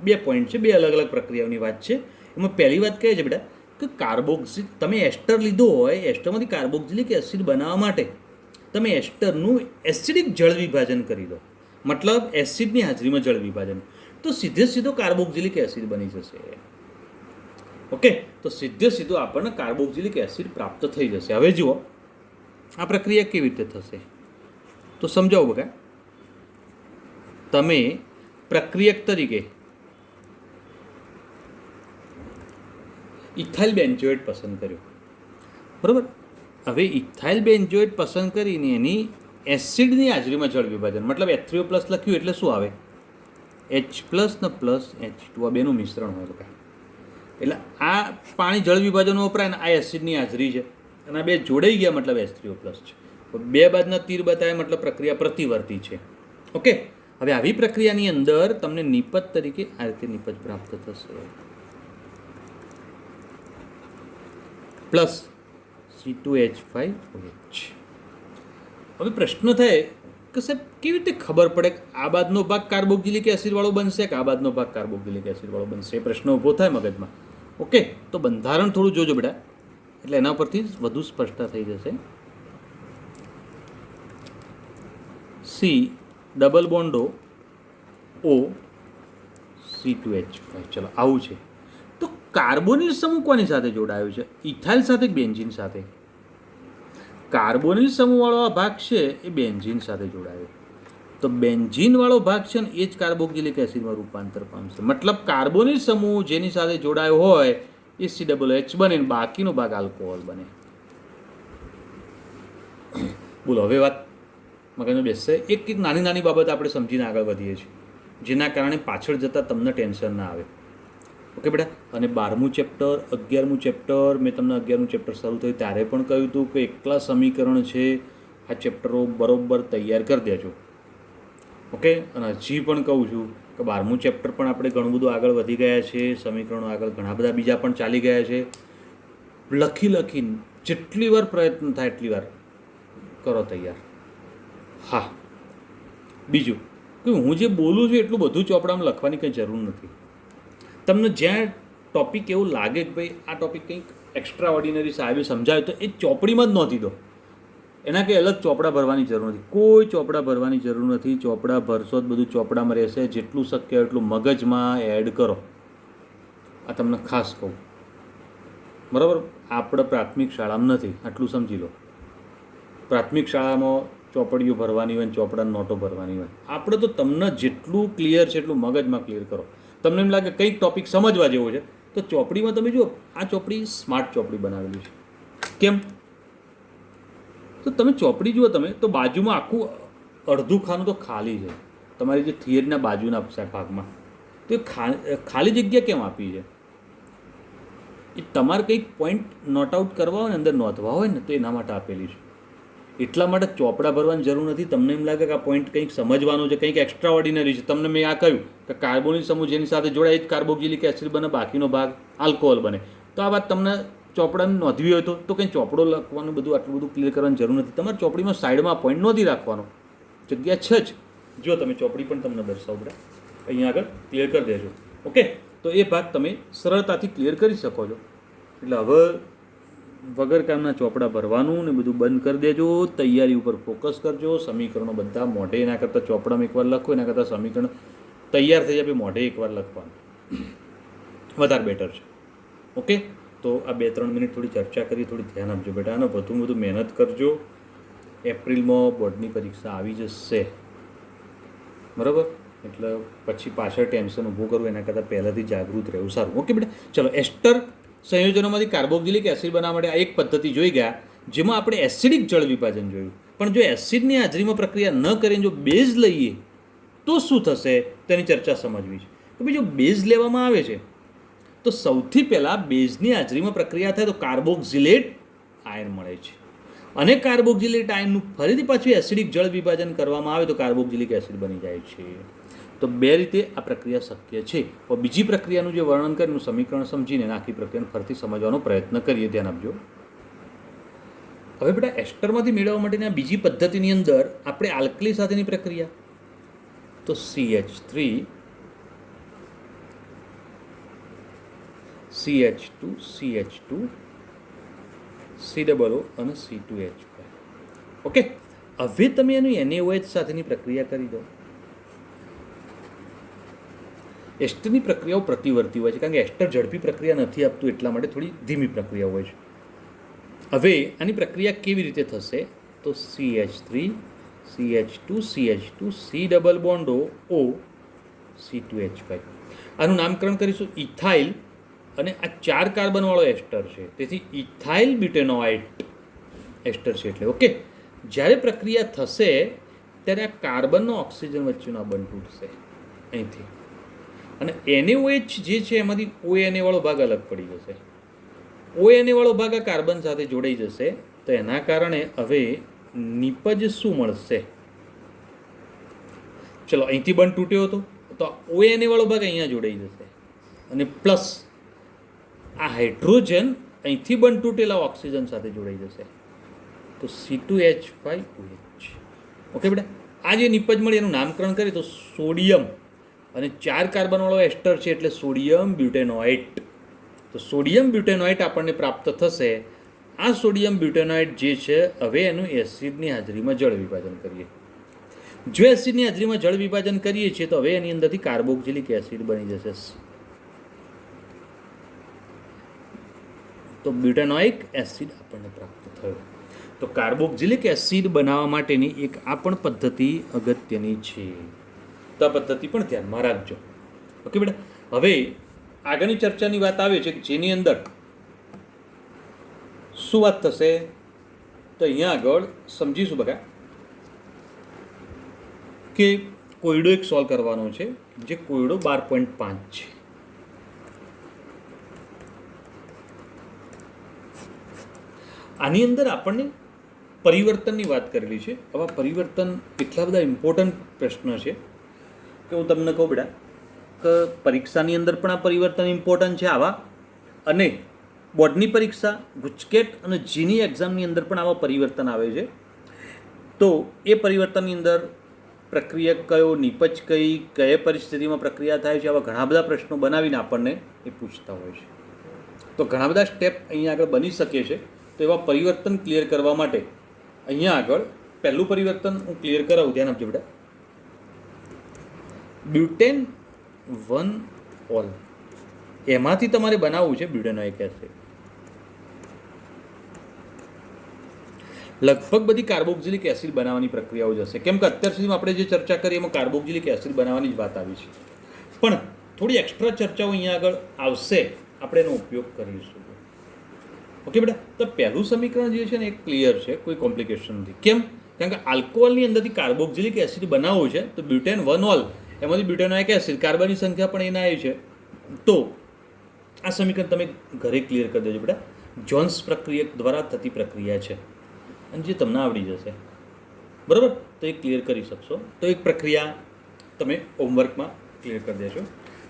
S1: બે પોઈન્ટ છે, બે અલગ અલગ પ્રક્રિયાઓની વાત છે. એમાં પહેલી વાત કહે છે બેટા કે તમે એસ્ટર લીધો હોય, એસ્ટરમાંથી કાર્બોક્સિલિક એસિડ બનાવવા માટે તમે એસ્ટરનું એસિડિક જળ વિભાજન કરી દો, મતલબ એસિડની હાજરીમાં જળ વિભાજન, તો સીધો કાર્બોક્સિલિક એસિડ બની જશે. ઓકે, તો સીધો આપણને કાર્બોક્સિલિક એસિડ પ્રાપ્ત થઈ જશે. હવે જુઓ આ પ્રક્રિયા કેવી રીતે થશે તો સમજાવો બકા. તમે પ્રક્રિયક તરીકે ઇથાઇલ બેન્ઝોએટ પસંદ કર્યો. બરાબર. હવે ઇથાઇલ બેન્ઝોએટ પસંદ કરીને એની એસિડની હાજરીમાં જળ વિભાજન, મતલબ H3O પ્લસ લખ્યું એટલે શું આવે? H પ્લસ ને પ્લસ H2, આ બેનું મિશ્રણ હોય બકા. એટલે આ પાણી જળ વિભાજનો વપરાય ને આ એસિડની હાજરી છે, અને આ બે જોડાઈ ગયા મતલબ H3O પ્લસ છે. બે બાજુના તીર બતાવે મતલબ પ્રક્રિયા પ્રતિવર્તી છે. ઓકે. હવે આવી પ્રક્રિયાની અંદર તમને નિપજ તરીકે આ રીતે નિપજ પ્રાપ્ત થશે, પ્લસ C2H5OH. હવે પ્રશ્ન થાય કે સાહેબ કેવી રીતે ખબર પડે કે આ બાજુનો ભાગ કાર્બોક્સિલિક એસિડ વાળો બનશે કે આ બાજુનો ભાગ કાર્બોક્સિલિક એસિડ વાળો બનશે? એ પ્રશ્ન ઊભો થાય મગજમાં. ઓકે, તો બંધારણ થોડું જોજો બેટા, એટલે એના પરથી વધુ સ્પષ્ટતા થઈ જશે. C double bond O C2H5. ચલો, આવું છે. તો કાર્બોનિલ સમૂહ કોની સાથે જોડાયો છે? ઇથાઇલ સાથે કે બેન્ઝીન સાથે? કાર્બોનિલ સમૂહવાળો આ ભાગ છે એ બેન્ઝીન સાથે જોડાયો. તો બેન્ઝીનવાળો ભાગ છે ને એ જ કાર્બોક્સિલિક એસિડમાં રૂપાંતર પામશે. મતલબ કાર્બોનિલ સમૂહ જેની સાથે જોડાયો હોય એ COOH બને ને બાકીનો ભાગ આલ્કોહોલ બને. બોલો, હવે વાત મગજમાં બેસશે. એક નાની નાની બાબત આપણે સમજીને આગળ વધીએ છીએ, જેના કારણે પાછળ જતાં તમને ટેન્શન ના આવે. ઓકે બેટા. અને 12મું ચેપ્ટર, 11મું ચેપ્ટર, મેં તમને 11મું ચેપ્ટર શરૂ થયું ત્યારે પણ કહ્યું હતું કે એકલા સમીકરણ છે, આ ચેપ્ટરો બરોબર તૈયાર કરી દેજો. ઓકે. અને હજી પણ કહું છું કે 12મું ચેપ્ટર પણ આપણે ઘણું બધું આગળ વધી ગયા છે, સમીકરણો આગળ ઘણા બધા બીજા પણ ચાલી ગયા છે. લખીને જેટલી વાર પ્રયત્ન થાય એટલી વાર કરો તૈયાર. હા, બીજું કે હું જે બોલું છું એટલું બધું ચોપડામાં લખવાની કંઈ જરૂર નથી. તમને જ્યાં ટૉપિક એવું લાગે કે ભાઈ આ ટૉપિક કંઈક એક્સ્ટ્રા ઓર્ડિનરી સાહેબે સમજાવ્યું તો એ ચોપડીમાં જ નહોતી દો. એના કંઈ અલગ ચોપડા ભરવાની જરૂર નથી. કોઈ ચોપડા ભરવાની જરૂર નથી. ચોપડા ભરશો જ બધું ચોપડામાં રહેશે. જેટલું શક્ય એટલું મગજમાં એડ કરો. આ તમને ખાસ કહું, બરાબર? આપણે પ્રાથમિક શાળામાં નથી, આટલું સમજી લો. પ્રાથમિક શાળામાં ચોપડીઓ ભરવાની હોય ને ચોપડા નોટો ભરવાની હોય. આપણે તો તમને જેટલું ક્લિયર છે એટલું મગજમાં ક્લિયર કરો. તમને એમ લાગે કંઈક ટૉપિક સમજવા જેવો છે તો ચોપડીમાં તમે જુઓ, આ ચોપડી સ્માર્ટ ચોપડી બનાવેલી છે. કેમ? તો તમે ચોપડી જુઓ તમે તો બાજુમાં આખું અડધું ખાનું તો ખાલી છે. તમારી જે થિયરીના બાજુના ભાગમાં તો એ ખાલી જગ્યા કેમ આપી છે? એ તમારે કંઈક પોઈન્ટ નોટ આઉટ કરવા હોય ને, અંદર નોંધવા હોય ને, તો એના માટે આપેલી છે. એટલા માટે ચોપડા ભરવાની જરૂર નથી. તમને એમ લાગે કે આ પોઈન્ટ કંઈક સમજવાનું છે, કંઈક એક્સ્ટ્રા ઓર્ડિનરી છે. તમને મેં આ કહ્યું કે કાર્બોનિલ સમૂહ જેની સાથે જોડાય જ કાર્બોક્સિલિક એસિડ બને, બાકીનો ભાગ આલ્કોહોલ બને. તો આ વાત તમને ચોપડાને નોંધવી હોય તો કંઈ ચોપડો લખવાનું બધું આટલું બધું ક્લિયર કરવાની જરૂર નથી. તમારે ચોપડીમાં સાઈડમાં પોઈન્ટ નોંધી રાખવાનો, જગ્યા છે જ. જો તમે ચોપડી પણ તમને દર્શાવો પડે, અહીંયા આગળ ક્લિયર કરી દેજો. ઓકે, તો એ ભાગ તમે સરળતાથી ક્લિયર કરી શકો છો. એટલે હવે વગર કામના ચોપડા ભરવાનું ને બધું બંધ કરી દેજો. તૈયારી ઉપર ફોકસ કરજો. સમીકરણો બધા મોઢે, એના કરતાં ચોપડામાં એકવાર લખો, એના કરતાં સમીકરણ તૈયાર થઈ જાય મોઢે એકવાર લખવાનું વધારે બેટર છે. ઓકે, તો આ 2-3 મિનિટ થોડી ચર્ચા કરી, થોડી ધ્યાન આપજો બેટા. અને વધુ મહેનત કરજો. એપ્રિલમાં બોર્ડની પરીક્ષા આવી જશે, બરાબર? એટલે પછી પાછળ ટેન્શન ઊભું કરવું એના કરતાં પહેલાંથી જાગૃત રહેવું સારું. ઓકે બેટા, ચલો. એસ્ટર સંયોજનોમાંથી કાર્બોક્સિલિક એસિડ બનાવવા માટે આ એક પદ્ધતિ જોઈ ગયા, જેમાં આપણે એસિડિક જળ વિભાજન જોયું. પણ જો એસિડની હાજરીમાં પ્રક્રિયા ન કરીને જો બેઝ લઈએ તો શું થશે તેની ચર્ચા સમજવી છે. તો ભાઈ જો બેઝ લેવામાં આવે છે તો સૌથી પહેલાં બેઝની હાજરીમાં પ્રક્રિયા થાય તો કાર્બોક્સિલેટ આયન મળે છે. અને કાર્બોક્સિલેટ આયનનું ફરીથી પાછું એસિડિક જળ વિભાજન કરવામાં આવે તો કાર્બોક્સિલિક એસિડ બની જાય છે. તો 2 રીતે આ પ્રક્રિયા શક્ય છે. પણ બીજી પ્રક્રિયાનું જે વર્ણન કરીને સમીકરણ સમજીને આખી પ્રક્રિયાને ફરીથી સમજવાનો પ્રયત્ન કરીએ. ધ્યાન આપજો. હવે બેટા એસ્ટરમાંથી મેળવવા માટેની આ બીજી પદ્ધતિની અંદર આપણે આલ્કલી સાથેની પ્રક્રિયા તો CH3 CH2 CH2 COO અને C2H5. ઓકે, હવે તમે એનું NaOH સાથેની પ્રક્રિયા કરી દો. એસ્ટરની પ્રક્રિયાઓ પ્રતિવર્તી હોય છે, કારણ કે એસ્ટર ઝડપી પ્રક્રિયા નથી આપતું, એટલા માટે થોડી ધીમી પ્રક્રિયા હોય છે. હવે આની પ્રક્રિયા કેવી રીતે થશે તો CH3 CH2 CH2 C double bond O C2H5. આનું નામકરણ કરીશું ઇથાઇલ. અને આ 4 કાર્બનવાળો એસ્ટર છે, તેથી ઇથાઇલ બ્યુટેનોઇટ એસ્ટર છે. એટલે ઓકે, જ્યારે પ્રક્રિયા થશે ત્યારે આ કાર્બનનો ઓક્સિજન વચ્ચેનો બંધ તૂટશે અહીંથી, અને NaOH જે છે એમાંથી ONA વાળો ભાગ અલગ પડી જશે. ONA વાળો ભાગ આ કાર્બન સાથે જોડાઈ જશે. તો એના કારણે હવે નિપજ શું મળશે? ચલો, અહીંથી બંધ તૂટ્યો હતો તો ONA વાળો ભાગ અહીંયા જોડાઈ જશે, અને પ્લસ આ હાઇડ્રોજન અહીંથી બંધ તૂટેલા ઓક્સિજન સાથે જોડાઈ જશે તો C2H5OH. ઓકે બેટા, આ જે નિપજ મળી એનું નામકરણ કરીએ તો સોડિયમ, અને 4 કાર્બનવાળો એસ્ટર છે એટલે સોડિયમ બ્યુટેનોઇટ. તો સોડિયમ બ્યુટેનોઇટ આપણને પ્રાપ્ત થશે. આ સોડિયમ બ્યુટેનોઇટ જે છે હવે એનું એસિડની હાજરીમાં જળ વિભાજન કરીએ. જો એસિડની હાજરીમાં જળ વિભાજન કરીએ છીએ તો હવે એની અંદરથી કાર્બોક્સિલિક એસિડ બની જશે. તો બ્યુટેનોઇક એસિડ આપણને પ્રાપ્ત થયો. તો કાર્બોક્સિલિક એસિડ બનાવવા માટેની એક આ પણ પદ્ધતિ અગત્યની છે. તો આ પદ્ધતિ પણ ધ્યાનમાં રાખજો. ઓકે બેટા, હવે આગળની ચર્ચાની વાત આવે છે જેની અંદર શું વાત થશે તો અહીંયા આગળ સમજીશું બકા કે કોયડો એક સોલ્વ કરવાનો છે, જે કોયડો 12.5 છે. આની અંદર આપણને પરિવર્તનની વાત કરેલી છે. આવા પરિવર્તન એટલા બધા ઇમ્પોર્ટન્ટ પ્રશ્ન છે કે હું તમને કહું બેટા કે પરીક્ષાની અંદર પણ આ પરિવર્તન ઇમ્પોર્ટન્ટ છે આવા, અને બોર્ડની પરીક્ષા ગુજકેટ અને જીની એક્ઝામની અંદર પણ આવા પરિવર્તન આવે છે. તો એ પરિવર્તનની અંદર પ્રક્રિયા કયો, નિપજ કઈ, કઈ પરિસ્થિતિમાં પ્રક્રિયા થાય છે, આવા ઘણા બધા પ્રશ્નો બનાવીને આપણને એ પૂછતા હોય છે. તો ઘણા બધા સ્ટેપ અહીંયા આગળ બની શકે છે. તો એવા પરિવર્તન ક્લિયર કરવા માટે અહીંયા આગળ પહેલું પરિવર્તન હું ક્લિયર કરાવું, ધ્યાન આપજો બેટા. બ્યુટેન 1 ઓલ, એમાંથી તમારે બનાવવું છે બ્યુટેનોઇક એસિડ. લગભગ બધી કાર્બોક્સિલિક એસિડ બનાવવાની પ્રક્રિયાઓ જશે, કેમ કે અત્યાર સુધીમાં આપણે જે ચર્ચા કરી એમાં કાર્બોક્સિલિક એસિડ બનાવવાની જ વાત આવી છે. પણ થોડી એક્સ્ટ્રા ચર્ચાઓ અહીંયા આગળ આવશે, આપણે એનો ઉપયોગ કરીશું. ઓકે બેટા, તો પહેલું સમીકરણ જે છે ને એ ક્લિયર છે, કોઈ કોમ્પ્લિકેશન નથી. કેમ? કારણ કે આલ્કોહોલની અંદરથી કાર્બોક્સિલિક એસિડ બનાવવું છે, તો બ્યુટેન 1 ઓલ, એમાંથી બ્યુટેનોઇક એસિડ, કાર્બનની સંખ્યા પણ એના આવી છે. તો આ સમીકરણ તમે ઘરે ક્લિયર કરી દેજો બેટા. જોન્સ પ્રક્રિયા દ્વારા થતી પ્રક્રિયા છે અને જે તમને આવડી જશે, બરાબર? તો એ ક્લિયર કરી શકશો. તો એક પ્રક્રિયા તમે હોમવર્કમાં ક્લિયર કરી દેશો.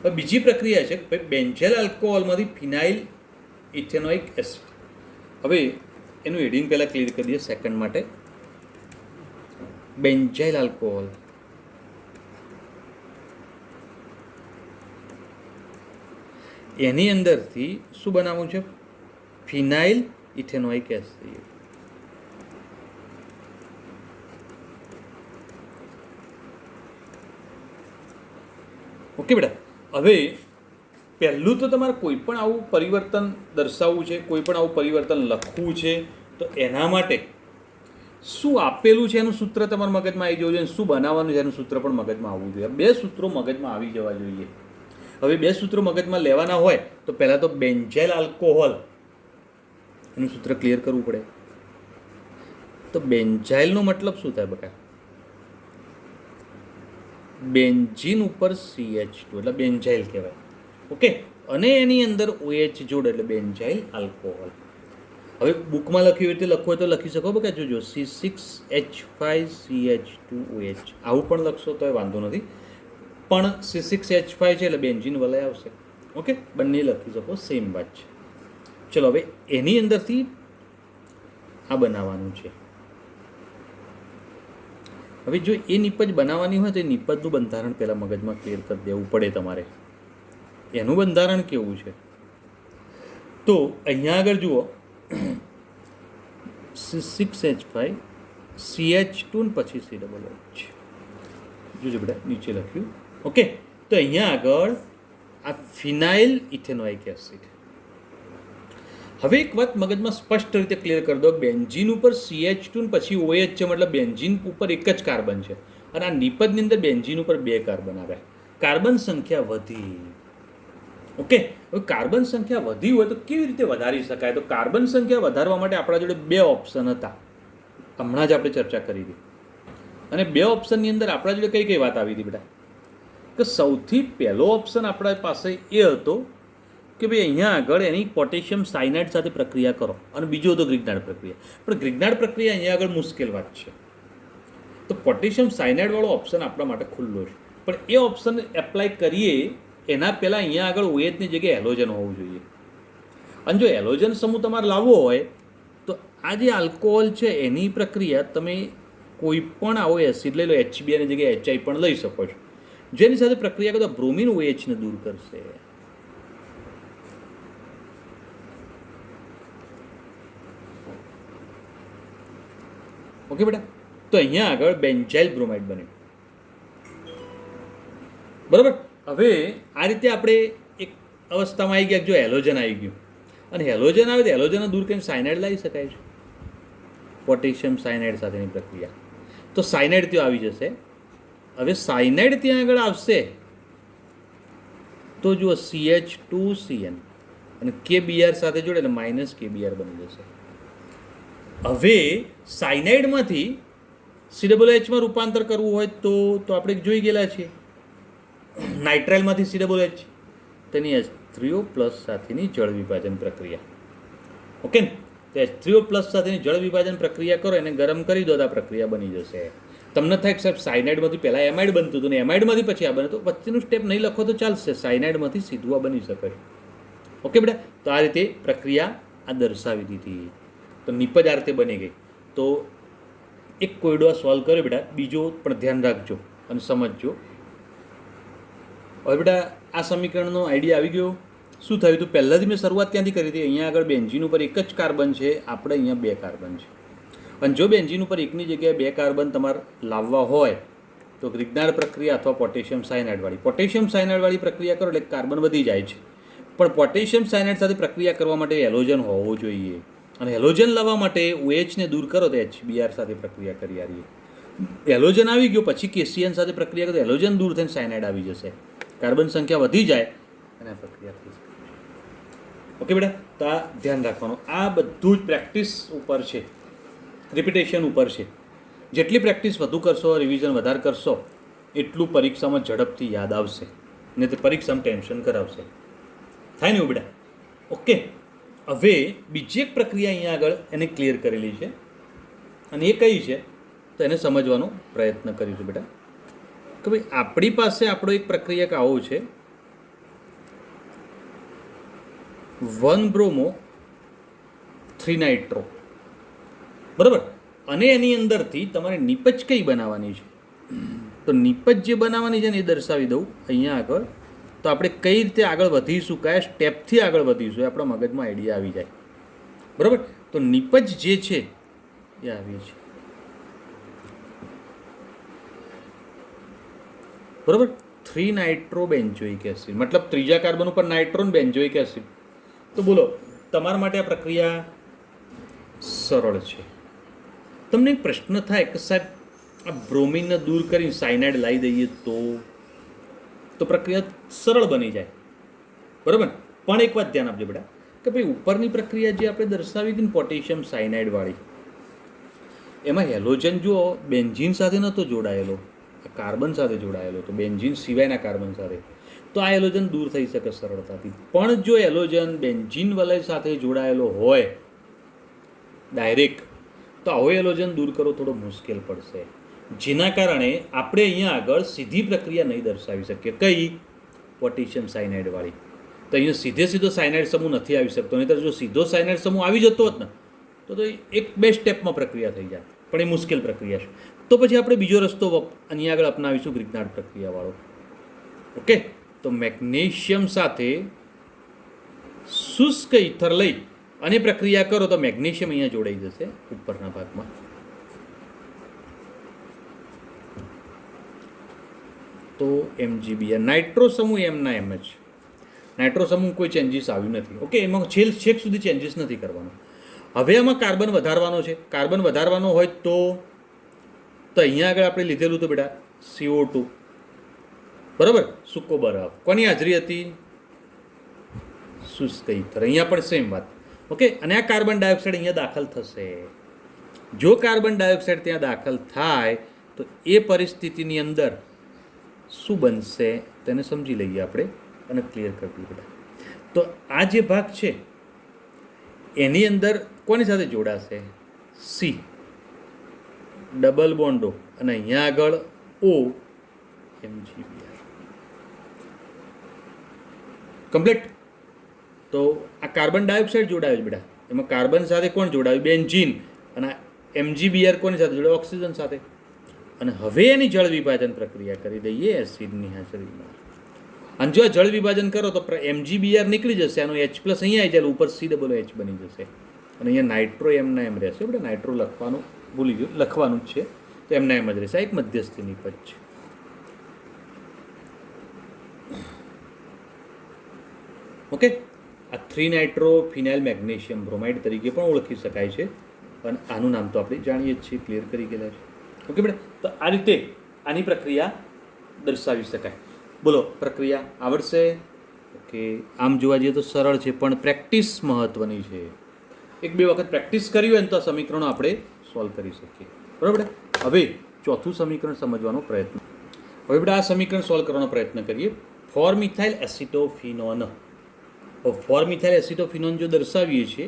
S1: હવે બીજી પ્રક્રિયા છે ભાઈ, બેન્ઝાઇલ આલ્કોહોલમાંથી ફિનાઇલ ઇથેનોઇક એસિડ. હવે એનું હેડિંગ પહેલાં ક્લિયર કરી દઈએ સેકન્ડ માટે. બેન્ઝાઇલ આલ્કોહોલ, એની અંદરથી શું બનાવવું છે? ફિનાઇલ ઇથેનોઇક એસિડ. ઓકે બેટા, હવે પહેલું તો તમારે કોઈ પણ આવું પરિવર્તન દર્શાવવું છે, કોઈ પણ આવું પરિવર્તન લખવું છે, તો એના માટે શું આપેલું છે એનું સૂત્ર તમારા મગજમાં આવી જવું જોઈએ, શું બનાવવાનું છે એનું સૂત્ર પણ મગજમાં આવવું જોઈએ. બે સૂત્રો મગજમાં આવી જવા જોઈએ. હવે બે સૂત્રો મગજમાં લેવાના હોય તો પહેલાં તો બેન્ઝાઇલ આલ્કોહોલ એનું સૂત્ર ક્લિયર કરવું પડે. તો બેન્ઝાઇલનો મતલબ શું થાય બકા? બેન્ઝીન ઉપર CH2 એટલે બેન્ઝાઇલ કહેવાય. ઓકે, અને એની અંદર OH જોડ એટલે બેન્ઝાઇલ આલ્કોહોલ. હવે બુકમાં લખ્યું રીતે લખવું હોય તો લખી શકો બકા. જોજો C6H5CH2OH આવું પણ લખશો તો વાંધો નથી, પણ C6H5 છે એટલે બેન્ઝીન વલય આવશે. ઓકે, બંને લખી શકો, સેમ વાત છે. ચલો, હવે એની અંદરથી આ બનાવવાનું છે. હવે જો એ નિપજ બનાવવાની હોય તો એ નિપજનું બંધારણ પહેલાં મગજમાં ક્લિયર કરી દેવું પડે તમારે. એનું બંધારણ કેવું છે? તો અહીંયા આગળ જુઓ, C6H5 CH2 ને પછી COOH. જોજો બેટા, નીચે લખ્યું. ઓકે, તો અહીંયા આગળ આ ફિનાઇલ ઇથેનોઇક એસિડ. હવે એક વાત મગજમાં સ્પષ્ટ રીતે ક્લિયર કરી દો, બેન્ઝીન ઉપર CH2 ને પછી OH છે, મતલબ બેન્ઝીન ઉપર એક જ કાર્બન છે, અને આ નિપજની અંદર બેન્ઝીન ઉપર 2 કાર્બન આવ્યા. કાર્બન સંખ્યા વધી. ઓકે, હવે કાર્બન સંખ્યા વધી હોય તો કેવી રીતે વધારી શકાય? તો કાર્બન સંખ્યા વધારવા માટે આપણા જોડે 2 ઓપ્શન હતા, હમણાં જ આપણે ચર્ચા કરી હતી. અને 2 ઓપ્શનની અંદર આપણા જોડે કઈ કઈ વાત આવી હતી બેટા? કે સૌથી પહેલો ઓપ્શન આપણા પાસે એ હતો કે ભાઈ અહીંયા આગળ એની પોટેશિયમ સાયનાઇડ સાથે પ્રક્રિયા કરો, અને બીજો હતો ગ્રિગ્નાર્ડ પ્રક્રિયા. પણ ગ્રિગ્નાર્ડ પ્રક્રિયા અહીંયા આગળ મુશ્કેલ વાત છે. તો પોટેશિયમ સાયનાઇડવાળો ઓપ્શન આપણા માટે ખુલ્લો છે, પણ એ ઓપ્શન એપ્લાય કરીએ એના પહેલાં અહીંયા આગળ OHની જગ્યાએ હેલોજન હોવું જોઈએ. અને જો હેલોજન સમૂહ તમારે લાવવો હોય તો આ જે આલ્કોહોલ છે એની પ્રક્રિયા તમે કોઈ પણ આવો એસિડ લઈ લો, HBની જગ્યાએ HI પણ લઈ શકો છો, જેની સાથે પ્રક્રિયા કરતા બ્રોમિન OHને દૂર કરશે. ઓકે બેટા, તો અહીંયા આગળ બેન્ઝાઇલ બ્રોમાઇડ બન્યું. બરાબર. હવે આ રીતે આપણે એક અવસ્થામાં આવી ગયા, જો હેલોજન આવી ગયું, અને હેલોજન આવે તો હેલોજન દૂર કરીને સાયનાઇડ લાવી શકાય છે, પોટેશિયમ સાયનાઇડ સાથેની પ્રક્રિયા. તો સાયનાઇડ ત્યાં આવી જશે. હવે સાયનાઇડ ત્યાં આગળ આવશે તો જુઓ CH2CN અને KBr સાથે જોડે એટલે -KBr બની જશે. હવે સાયનાઇડમાંથી COOHમાં રૂપાંતર કરવું હોય તો આપણે જોઈ ગયેલા છીએ, નાઇટ્રાઇલમાંથી COOH, તેની H3O+ સાથેની જળ વિભાજન પ્રક્રિયા. ઓકે ને, તો H3O+ સાથેની જળ વિભાજન પ્રક્રિયા કરો, એને ગરમ કરી દો તો આ પ્રક્રિયા બની જશે. તમને થાય કે સાહેબ સાયનાઇડમાંથી પહેલાં એમાઇડ બનતું હતું ને એમાઇડમાંથી પછી આ બને, તો વચ્ચેનું સ્ટેપ નહીં લખો તો ચાલશે, સાયનાઇડમાંથી સીધું આ બની શકે. ઓકે બેટા, તો આ રીતે પ્રક્રિયા આ દર્શાવી દીધી. તો નિપજ આ રીતે બની ગઈ. તો એક કોયડો સોલ્વ કર્યો બેટા, બીજો પણ ધ્યાન રાખજો અને સમજજો. હવે બેટા આ સમીકરણનો આઈડિયા આવી ગયો. શું થયું હતું પહેલાંથી મેં શરૂઆત ક્યાંથી કરી હતી? અહીંયા આગળ બેન્ઝીન ઉપર એક જ કાર્બન છે, આપણે અહીંયા 2 કાર્બન છે. અને જો બેન્ઝીન ઉપર એકની જગ્યાએ 2 કાર્બન તમારે લાવવા હોય તો ગ્રિગ્નાર્ડ પ્રક્રિયા અથવા પોટેશિયમ સાયનાઇડવાળી પ્રક્રિયા કરો એટલે કાર્બન વધી જાય છે. પણ પોટેશિયમ સાયનાઇડ સાથે પ્રક્રિયા કરવા માટે હેલોજન હોવો જોઈએ. અને હેલોજન લાવવા માટે OH ને દૂર કરો તો HBr સાથે પ્રક્રિયા કરી આવીએ. હેલોજન આવી ગયો પછી KCN સાથે પ્રક્રિયા કરો તો હેલોજન દૂર થઈને સાયનાઇડ આવી જશે. કાર્બન સંખ્યા વધી જાય અને પ્રક્રિયા થઈ શકે. ઓકે બેટા, તો આ ધ્યાન રાખવાનું. આ બધું જ પ્રેક્ટિસ ઉપર છે, રિપીટેશન ઉપર છે. જેટલી પ્રેક્ટિસ વધુ કરશો, રિવિઝન વધારે કરશો, એટલું પરીક્ષામાં ઝડપથી યાદ આવશે ને તે પરીક્ષામાં ટેન્શન કરાવશે. થાય ને એવું બેટા? ઓકે, હવે બીજી એક પ્રક્રિયા અહીંયા આગળ એને ક્લિયર કરેલી છે અને એ કઈ છે તો એને સમજવાનો પ્રયત્ન કરીશું બેટા. કે ભાઈ આપણી પાસે આપણો એક પ્રક્રિયક આવો છે 1 બ્રોમો 3 નાઇટ્રો, બરાબર. અને એની અંદરથી તમારે નિપજ કઈ બનાવવાની છે? તો નિપજ જે બનાવવાની છે ને એ દર્શાવી દઉં અહીંયા આગળ. તો આપણે કઈ રીતે આગળ વધીશું, કયા સ્ટેપથી આગળ વધીશું એ આપણા મગજમાં આઈડિયા આવી જાય, બરાબર. તો નિપજ જે છે એ આવી છે, બરાબર. 3 નાઇટ્રો બેન્ઝોઇક એસિડ, મતલબ ત્રીજા કાર્બન ઉપર નાઇટ્રો ને બેન્ઝોઇક એસિડ. તો બોલો તમારા માટે આ પ્રક્રિયા સરળ છે. તમને એક પ્રશ્ન થાય કે સાહેબ આ બ્રોમિનને દૂર કરીને સાયનાઇડ લાવી દઈએ તો પ્રક્રિયા સરળ બની જાય, બરાબર. પણ એક વાત ધ્યાન આપજો બેટા કે ભાઈ ઉપરની પ્રક્રિયા જે આપણે દર્શાવી હતી ને પોટેશિયમ સાયનાઇડવાળી, એમાં હેલોજન જો બેન્ઝીન સાથે નહોતો જોડાયેલો, કાર્બન સાથે જોડાયેલો, તો બેન્ઝીન સિવાયના કાર્બન સાથે, તો આ હેલોજન દૂર થઈ શકે સરળતાથી. પણ જો હેલોજન બેન્ઝીન વલય સાથે જોડાયેલો હોય ડાયરેક્ટ, તો આવો હેલોજન દૂર કરવો થોડો મુશ્કેલ પડશે. જેના કારણે આપણે અહીંયા આગળ સીધી પ્રક્રિયા નહીં દર્શાવી શકીએ. કઈ? પોટેશિયમ સાયનાઇડવાળી. તો અહીંયા સીધો સાયનાઇડ સમૂહ નથી આવી શકતો. નહીંતર જો સીધો સાયનાઇડ સમૂહ આવી જતો હોત ને તો 1-2 સ્ટેપમાં પ્રક્રિયા થઈ જાય, પણ એ મુશ્કેલ પ્રક્રિયા છે. તો પછી આપણે બીજો રસ્તો અહીંયા આગળ અપનાવીશું, ગ્રિગ્નાર્ડ પ્રક્રિયાવાળો. ઓકે, તો મેગ્નેશિયમ સાથે શુષ્ક ઇથર લઈ અને પ્રક્રિયા કરો તો મેગ્નેશિયમ અહીંયા જોડાઈ જશે ઉપરના ભાગમાં. તો MgBr નાઇટ્રો સમૂહ એમના એમ જ, નાઇટ્રો સમૂહ કોઈ ચેન્જીસ આવ્યું નથી. ઓકે, એમાં છેક સુધી ચેન્જીસ નથી કરવાનો. હવે આમાં કાર્બન વધારવાનો છે. કાર્બન વધારવાનો હોય તો અહીંયા આગળ આપણે લીધેલું તો બેટા CO2, બરાબર, સૂકો બરફ. કોની હાજરી હતી? શુષ્ક ઇથર. અહીંયા પણ સેમ વાત. ઓકે, અને આ કાર્બન ડાયોક્સાઇડ અહીંયા દાખલ થશે. જો કાર્બન ડાયોક્સાઇડ ત્યાં દાખલ થાય તો એ પરિસ્થિતિની અંદર શું બનશે તેને સમજી લઈએ આપણે અને ક્લિયર કરી દઈએ બેટા. તો આ જે ભાગ છે એની અંદર કોની સાથે જોડાશે? C, ડબલ બોન્ડો, અને અહીંયા આગળ O, MgBr. કમ્પ્લીટ. તો આ કાર્બન ડાયોક્સાઇડ જોડાયું બેટા, એમાં કાર્બન સાથે કોણ જોડાયું? બેન્ઝીન. અને MgBr કોની સાથે જોડાયું? ઓક્સિજન સાથે. અને હવે એની જળ વિભાજન પ્રક્રિયા કરી દઈએ એસિડની હાજરીમાં. અને જો જળ વિભાજન કરો તો MgBr નીકળી જશે, આનો H+ અહીંયા આવી જાય, ઉપર COOH બની જશે. અને અહીંયા નાઇટ્રો એમના એમ રહેશે. આપણે નાઇટ્રો લખવાનું ભૂલી ગયું, લખવાનું જ છે, તો એમના એમ જ રહેશે. આ એક મધ્યસ્થી નિપજ છે. ઓકે, આ 3 નાઇટ્રો ફિનાઇલ મેગ્નેશિયમ બ્રોમાઇડ તરીકે પણ ઓળખી શકાય છે, અને આનું નામ તો આપણે જાણીએ જ છીએ, ક્લિયર કરી ગયેલા છે. ઓકે બેટા, તો આ રીતે આની પ્રક્રિયા દર્શાવી શકાય. બોલો, પ્રક્રિયા આવડશે? ઓકે, આમ જોવા જઈએ તો સરળ છે, પણ પ્રેક્ટિસ મહત્ત્વની છે. 1-2 વખત પ્રેક્ટિસ કરી હોય ને તો આ સમીકરણો આપણે સોલ્વ કરી શકીએ, બરાબર. હવે ચોથું સમીકરણ સમજવાનો પ્રયત્ન. હવે બેટા આ સમીકરણ સોલ્વ કરવાનો પ્રયત્ન કરીએ. 4-મિથાઇલ એસિટોફિનોન. 4-મિથાઇલ એસિટોફિનોન જો દર્શાવીએ છીએ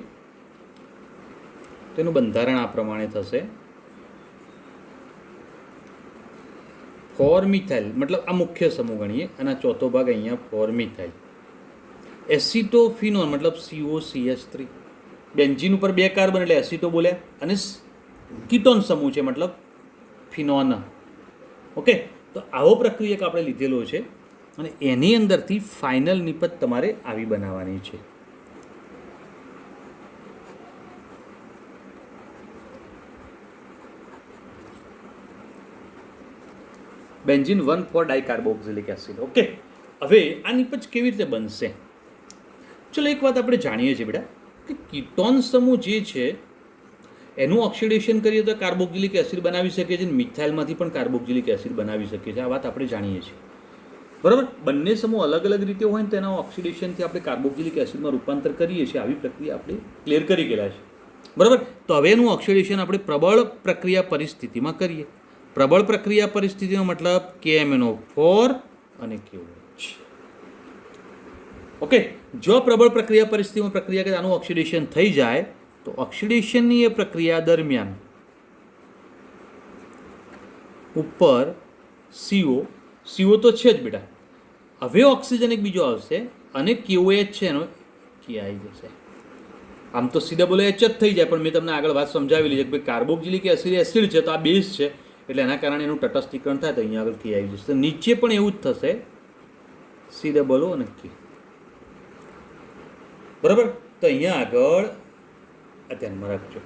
S1: તેનું બંધારણ આ પ્રમાણે થશે. 4-મિથાઇલ મતલબ આ મુખ્ય સમૂહ ગણીએ, અને આ ચોથો ભાગ અહીંયા 4-મિથાઇલ એસિટોફિનોન મતલબ COCH3. બેન્ઝીન ઉપર 2 કાર્બન એટલે એસિટો બોલ્યા, અને કીટોન સમૂહ છે મતલબ ફિનોન. ઓકે, તો આવો પ્રક્રિયક આપણે લીધેલો છે અને એની અંદરથી ફાઇનલ નિપજ તમારે આવી બનાવવાની છે. Benzene 1,4 ડાયકાર્બોક્સિલિક acid. ઓકે, હવે આ નિપજ કેવી રીતે બનશે? ચલો એક વાત આપણે જાણીએ છીએ બેટા કે કીટોન સમૂહ જે છે એનું ઓક્સિડેશન કરીએ તો કાર્બોક્સિલિક એસિડ બનાવી શકીએ છીએ, મિથાઇલમાંથી પણ કાર્બોક્સિલિક એસિડ બનાવી શકીએ છીએ. આ વાત આપણે જાણીએ છીએ, બરાબર. બંને સમૂહ અલગ અલગ રીતે હોય ને તેના ઓક્સિડેશનથી આપણે કાર્બોક્સિલિક એસિડમાં રૂપાંતર કરીએ છીએ. આવી પ્રક્રિયા આપણે ક્લિયર કરી ગયેલા છે, બરાબર. તો હવે એનું ઓક્સિડેશન આપણે પ્રબળ પ્રક્રિયા પરિસ્થિતિમાં કરીએ. પ્રબળ પ્રક્રિયા પરિસ્થિતિનો મતલબ KMnO4 અને KOH. ઓકે, જો પ્રબળ પ્રક્રિયા પરિસ્થિતિમાં પ્રક્રિયા કે આનું ઓક્સિડેશન થઈ જાય તો ઓક્સિડેશનની એ પ્રક્રિયા દરમિયાન ઉપર CO તો છે જ બેટા, હવે ઓક્સિજન એક બીજો આવશે અને KOH છે એનો કે આવી જશે. આમ તો COOH જ થઈ જાય, પણ મેં તમને આગળ વાત સમજાવેલી છે કે ભાઈ કાર્બોક્સિલિક એસિડ છે તો આ બેઝ છે એટલે એના કારણે એનું તટસ્થીકરણ થાય તો અહીંયા આગળ કે આવી જશે. તો નીચે પણ એવું જ થશે, COO અને K, બરાબર. તો અહીંયા આગળ ધ્યાનમાં રાખજો.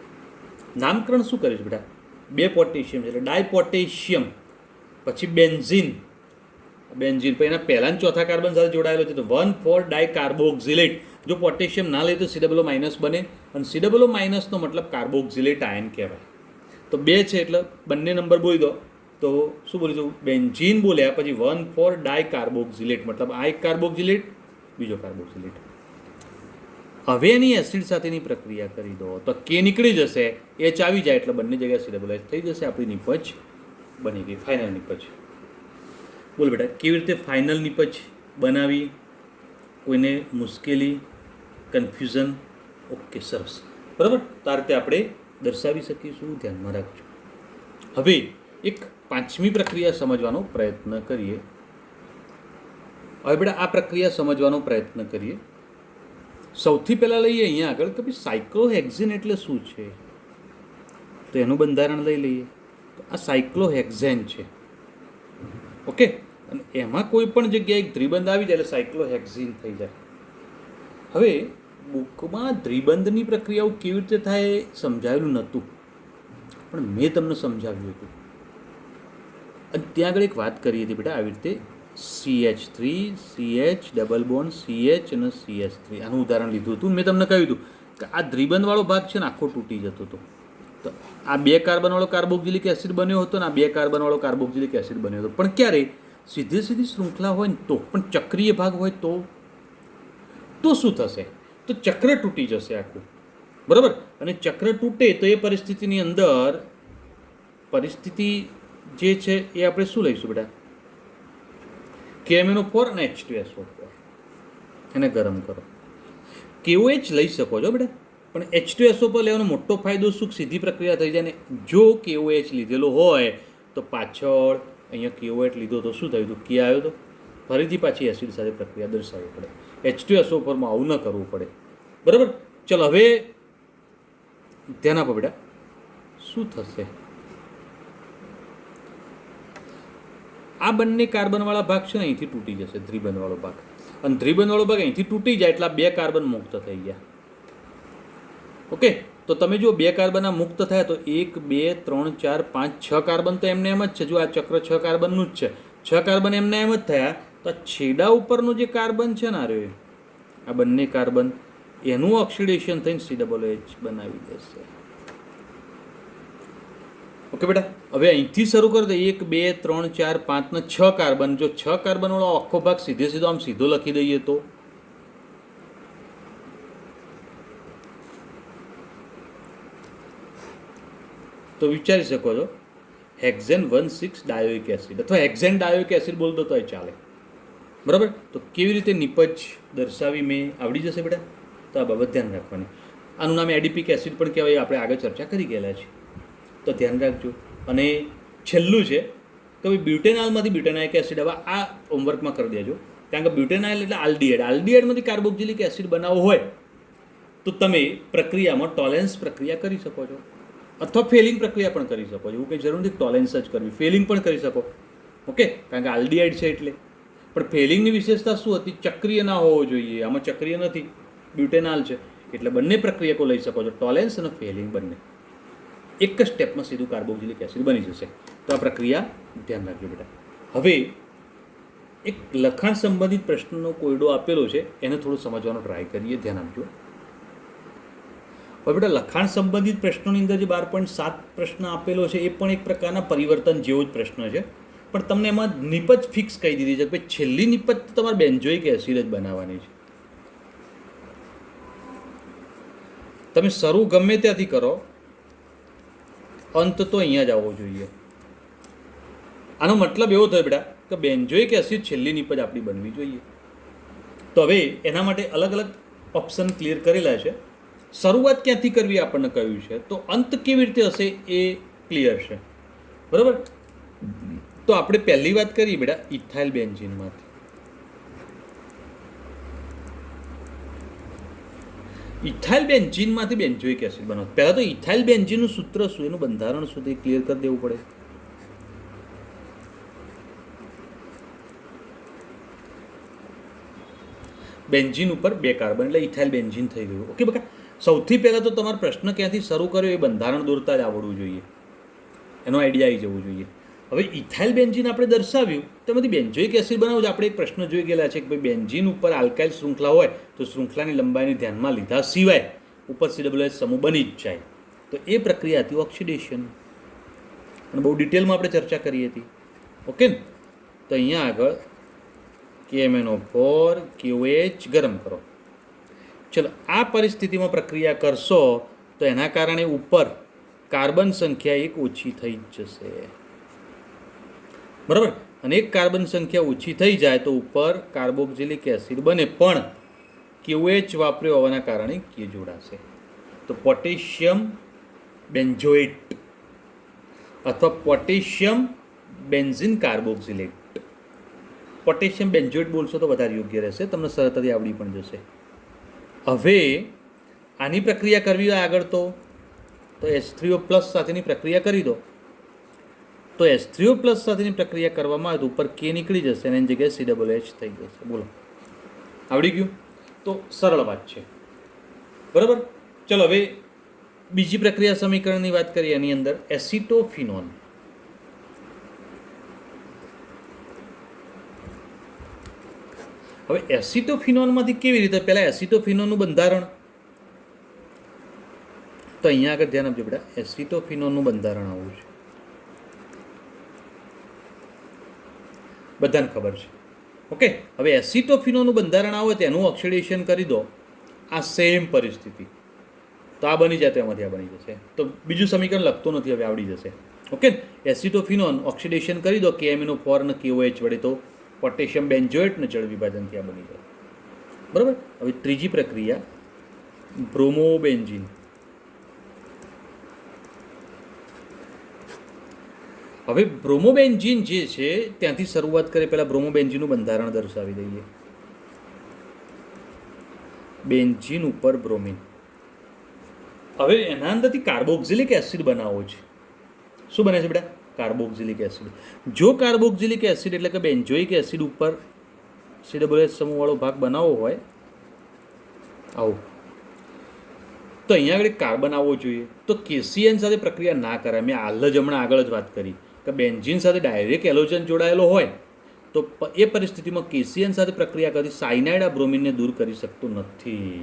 S1: નામકરણ શું કરીશ બેટા? 2 પોટેશિયમ છે એટલે ડાયપોટેશિયમ, પછી બેન્ઝીન, પછી એના પહેલા ચોથા કાર્બન સાથે જોડાયેલો છે તો 1,4 ડાયકાર્બોક્સિલેટ. જો પોટેશિયમ ના લે તો COO માઇનસ બને અને COO માઇનસનો મતલબ કાર્બોક્સિલેટ આયન કહેવાય. તો 2 છે એટલે બંને નંબર બોલી દો તો શું બોલીશું? બેન્ઝીન બોલ્યા પછી 1,4 ડાયકાર્બોક્સિલેટ મતલબ આ એક કાર્બોક્સિલેટ, બીજો કાર્બોક્સિલેટ. હવે એની એસિડ સાથેની પ્રક્રિયા કરી દો તો કે નીકળી જશે, H આવી જાય એટલે બંને જગ્યાએ COOH થઈ જશે. આપણી નિપજ બની ગઈ, ફાઇનલ નિપજ. બોલ બેટા કેવી રીતે ફાઇનલ નિપજ બનાવી? કોઈને મુશ્કેલી, કન્ફ્યુઝન? ઓકે, સરસ, બરાબર. તો આ રીતે આપણે દર્શાવી શકીશું, ધ્યાનમાં રાખજો. હવે એક 5મી પ્રક્રિયા સમજવાનો પ્રયત્ન કરીએ. હવે બેટા આ પ્રક્રિયા સમજવાનો પ્રયત્ન કરીએ. સૌથી પહેલાં લઈએ અહીંયા આગળ કે ભાઈ સાયક્લોહેક્ઝેન એટલે શું છે, તો એનું બંધારણ લઈ લઈએ. તો આ સાયક્લોહેક્ઝેન છે, ઓકે. અને એમાં કોઈ પણ જગ્યાએ એક દ્વિબંધ આવી જાય એટલે સાયક્લોહેક્ઝીન થઈ જાય. હવે બુકમાં દ્વિબંધની પ્રક્રિયાઓ કેવી રીતે થાય સમજાવેલું નહોતું, પણ મેં તમને સમજાવ્યું હતું. અને ત્યાં આગળ એક વાત કરી હતી બેટા આવી રીતે CH3, CH double bond CH અને CH3 આનું ઉદાહરણ લીધું હતું. મેં તમને કહ્યું હતું કે આ દ્વિબંધવાળો ભાગ છે ને આખો તૂટી જતો હતો. તો આ 2 કાર્બનવાળો કાર્બોક્સિલિક એસિડ બન્યો હતો ને આ 2 કાર્બનવાળો કાર્બોક્સિલિક એસિડ બન્યો હતો. પણ ક્યારે સીધી શૃંખલા હોય ને તો, પણ ચક્રીય ભાગ હોય તો શું થશે? તો ચક્ર તૂટી જશે આખું, બરાબર. અને ચક્ર તૂટે તો એ પરિસ્થિતિની અંદર પરિસ્થિતિ જે છે એ આપણે શું લઈશું બેટા? KMnO4 અને H2SO4 એને ગરમ કરો. KOH લઈ શકો છો બેટા, પણ H2SO4 લેવાનો મોટો ફાયદો શું? સીધી પ્રક્રિયા થઈ જાય ને. જો KOH લીધેલો હોય તો પાછળ અહીંયા KOH લીધો તો શું થયું હતું? કે આવ્યો તો ફરીથી પાછી એસિડ સાથે પ્રક્રિયા દર્શાવવી પડે. H2SO4માં આવું ન કરવું પડે, બરાબર. ચલો હવે ધ્યાન આપો બેટા, શું થશે? આ બંને કાર્બનવાળા ભાગ છે ને અહીંથી તૂટી જશે, દ્વિબંધવાળો ભાગ. અને દ્વિબંધવાળો ભાગ અહીંથી તૂટી જાય એટલે 2 કાર્બન મુક્ત થઈ ગયા, ઓકે. તો તમે જો 2 કાર્બનના મુક્ત થયા તો 1, 2, 3, 4, 5, 6 કાર્બન તો એમને એમ જ છે. જો આ ચક્ર 6 કાર્બનનું જ છે, 6 કાર્બન એમને એમ જ થયા. તો છેડા ઉપરનું જે કાર્બન છે ને આ બંને કાર્બન એનું ઓક્સિડેશન થઈને COOH બનાવી દેશે, ઓકે બેટા. હવે અહીંથી શરૂ કરી દે 1, 2, 3, 4, 5 ને 6 કાર્બન. જો 6 કાર્બનવાળો આખો ભાગ સીધો આમ સીધો લખી દઈએ તો વિચારી શકો છો હેક્ઝેન 1,6 ડાયોઇક એસિડ અથવા હેક્ઝેન ડાયોઇક એસિડ બોલ દો તોય ચાલે, બરાબર. તો કેવી રીતે નિપજ દર્શાવી મેં આવડી જશે બેટા. તો આ બાબત ધ્યાન રાખવાની. આનું નામ એડિપિક એસિડ પણ કહેવાય, આપણે આગળ ચર્ચા કરી ગયેલા છે, તો ધ્યાન રાખજો. અને છેલ્લું છે કે ભાઈ બ્યુટેનાલમાંથી બ્યુટેનાઇક એસિડ. હવે આ હોમવર્કમાં કરી દેજો, કારણ કે બ્યુટેનાઇલ એટલે આલ્ડીહાઇડમાંથી કાર્બોક્સિલિક એસિડ બનાવવો હોય તો તમે પ્રક્રિયામાં ટોલેન્સ પ્રક્રિયા કરી શકો છો. અથવા ફેલિંગ પ્રક્રિયા પણ કરી શકો. એવું કંઈ જરૂર નથી ટોલેન્સ જ કરવી, ફેલિંગ પણ કરી શકો. ઓકે, કારણ કે આલ્ડીહાઇડ છે એટલે. પણ ફેલિંગની વિશેષતા શું હતી? ચક્રીય ના હોવો જોઈએ. આમાં ચક્રીય નથી, બ્યુટેનાલ છે. એટલે બંને પ્રક્રિયકો લઈ શકો છો, ટોલેન્સ અને ફેલિંગ બંને. એક જ સ્ટેપમાં સીધું કાર્બોક્સિલિક એસિડ બની જશે. તો આ પ્રક્રિયા ધ્યાન રાખજો બેટા. હવે એક લખાણ સંબંધિત પ્રશ્નનો કોયડો આપેલો છે, એને થોડું સમજવાનો ટ્રાય કરીએ. ધ્યાન આપજો. હવે બેટા લખાણ સંબંધિત પ્રશ્નોની અંદર જે 12.7 પ્રશ્ન આપેલો છે એ પણ એક પ્રકારના પરિવર્તન જેવો જ પ્રશ્ન છે, પણ તમને એમાં નિપજ ફિક્સ કહી દીધી છે કે છેલ્લી નિપજ તમારે બેન્ઝોઇક એસિડ જ બનાવવાની છે. તમે શરૂ ગમે ત્યાંથી કરો, અંત તો અહીંયા જ આવવો જોઈએ. આનો મતલબ એવો થયો બેટા કે બેન્ઝોઇક એસિડ છેલ્લી નિપજ આપણી બનવી જોઈએ. તો હવે એના માટે અલગ અલગ ઓપ્શન ક્લિયર કરેલા છે. શરૂઆત ક્યાંથી કરવી આપણને કહ્યું છે, તો અંત કેવી રીતે હશે એ ક્લિયર છે. બરાબર. તો આપણે પહેલી વાત કરીએ બેટા ઇથાઇલ બેન્ઝીનમાંથી. ઇથાઇલ બેન્ઝીનમાંથી બેન્ઝોઇક એસિડ બનાવો. પહેલાં તો ઇથાઇલ બેન્ઝીનનું સૂત્ર શું, એનું બંધારણ શું, તે ક્લિયર કરી દેવું પડે. બેન્ઝીન ઉપર 2 કાર્બન એટલે ઇથાઇલ બેન્ઝીન થઈ ગયું. ઓકે બકા. સૌથી પહેલાં તો તમારો પ્રશ્ન ક્યાંથી શરૂ કર્યો એ બંધારણ દોરતા જ આવડવું જોઈએ, એનો આઈડિયા આવી જવું જોઈએ. હવે ઇથાઇલ બેન્ઝીન આપણે દર્શાવ્યું, તેમાંથી બેન્ઝોઇક એસિડ બનાવવું છે. આપણે એક પ્રશ્ન જોઈ ગયેલા છે કે ભાઈ બેન્ઝીન ઉપર આલ્કાઇલ શૃંખલા હોય તો શૃંખલાની લંબાઈને ધ્યાનમાં લીધા સિવાય ઉપર COOH સમૂહ બની જ જાય. તો એ પ્રક્રિયા હતી ઓક્સિડેશન, અને બહુ ડિટેલમાં આપણે ચર્ચા કરી હતી. ઓકે ને. તો અહીંયા આગળ KMnO4 KOH ગરમ કરો. ચલો, આ પરિસ્થિતિમાં પ્રક્રિયા કરશો તો એના કારણે ઉપર કાર્બન સંખ્યા 1 ઓછી થઈ જ જશે. બરાબર. અને એક કાર્બન સંખ્યા ઓછી થઈ જાય તો ઉપર કાર્બોક્સિલિક એસિડ બને, પણ KOH વાપર્યો હોવાના કારણે કે જોડાશે. તો પોટેશિયમ બેન્ઝોએટ અથવા potassium benzene carboxylate. Potassium benzoate બોલશો તો વધારે યોગ્ય રહેશે, તમને સરળતાથી આવડી પણ જશે. હવે આની પ્રક્રિયા કરવી હોય આગળ તો H3O+ સાથેની પ્રક્રિયા કરી દો. તો H3O+ સાથેની પ્રક્રિયા કરવામાં આવે તો ઉપર K નીકળી જશે અને એની જગ્યાએ COOH થઈ જશે. બોલો, આવડી ગયું? તો સરળ વાત છે. બરાબર. ચલો હવે બીજી પ્રક્રિયા સમીકરણની વાત કરીએ. એની અંદર એસિટોફિનોન. હવે એસિટોફિનોનમાંથી કેવી રીતે, પહેલાં એસિટોફિનોનનું બંધારણ તો અહીંયા આગળ ધ્યાન આપજો બેટા. એસિટોફિનોનનું બંધારણ આવું છે, બધાને ખબર છે. ઓકે. હવે એસિટોફિનોનનું બંધારણ આવે તો એનું ઓક્સિડેશન કરી દો. આ સેમ પરિસ્થિતિ, તો આ બની જાય તો એમાંથી આ બની જશે. તો બીજું સમીકરણ લખતો નથી, હવે આવડી જશે. ઓકે. એસિટોફિનોન ઓક્સિડેશન કરી દો KMnO4 અને KOH વડે, તો પોટેશિયમ બેન્ઝોએટ ને જળ વિભાજનથી આ બની જાય. બરાબર. હવે ત્રીજી પ્રક્રિયા બ્રોમોબેન્ઝીન. હવે બ્રોમોબેન્ઝીન જે છે ત્યાંથી શરૂઆત કરીએ. પહેલાં બ્રોમોબેન્ઝીનનું બંધારણ દર્શાવી દઈએ. બેન્ઝીન ઉપર બ્રોમિન. હવે એના અંદરથી કાર્બોક્સિલિક એસિડ બનાવવો છે. શું બને છે બેટા? Carboxylic acid. જો કાર્બોક્સિલિક એસિડ એટલે કે બેન્ઝોઇક એસિડ ઉપર COOH સમૂહવાળો ભાગ બનાવવો હોય આવો, તો અહીંયા આગળ કાર્બન આવવો જોઈએ. તો KCN સાથે પ્રક્રિયા ના કરાય. મેં હમણાં આગળ જ વાત કરી કે બેન્ઝીન સાથે ડાયરેક્ટ એલોજન જોડાયેલો હોય તો એ પરિસ્થિતિમાં KCN સાથે પ્રક્રિયા કરી સાયનાઇડ આ બ્રોમિનને દૂર કરી શકતું નથી.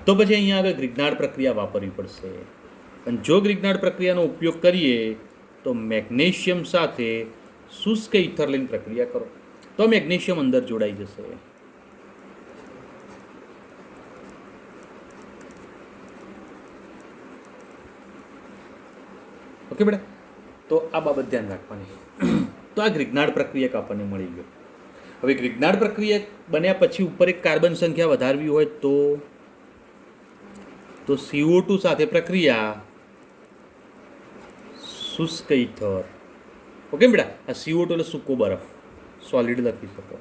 S1: તો પછી અહીંયા આગળ ગ્રિગ્નાર્ડ પ્રક્રિયા વાપરવી પડશે. અને જો ગ્રિગ્નાર્ડ પ્રક્રિયાનો ઉપયોગ કરીએ તો મેગ્નેશિયમ સાથે શુષ્ક ઇથર લઈને પ્રક્રિયા કરો તો મેગ્નેશિયમ અંદર જોડાઈ જશે. ઓકે બેટા. તો આ બાબત ધ્યાન રાખવાની. તો આ ગ્રિગ્નાર્ડ પ્રક્રિયક આપણને મળી ગયો. હવે ગ્રિગ્નાર્ડ પ્રક્રિયક બન્યા પછી ઉપર એક કાર્બન સંખ્યા વધારવી હોય તો CO2 સાથે પ્રક્રિયા શુષ્ક ઇથર. ઓકે બેટા. આ CO2 એટલે સૂકો બરફ, સોલિડ લખી શકો.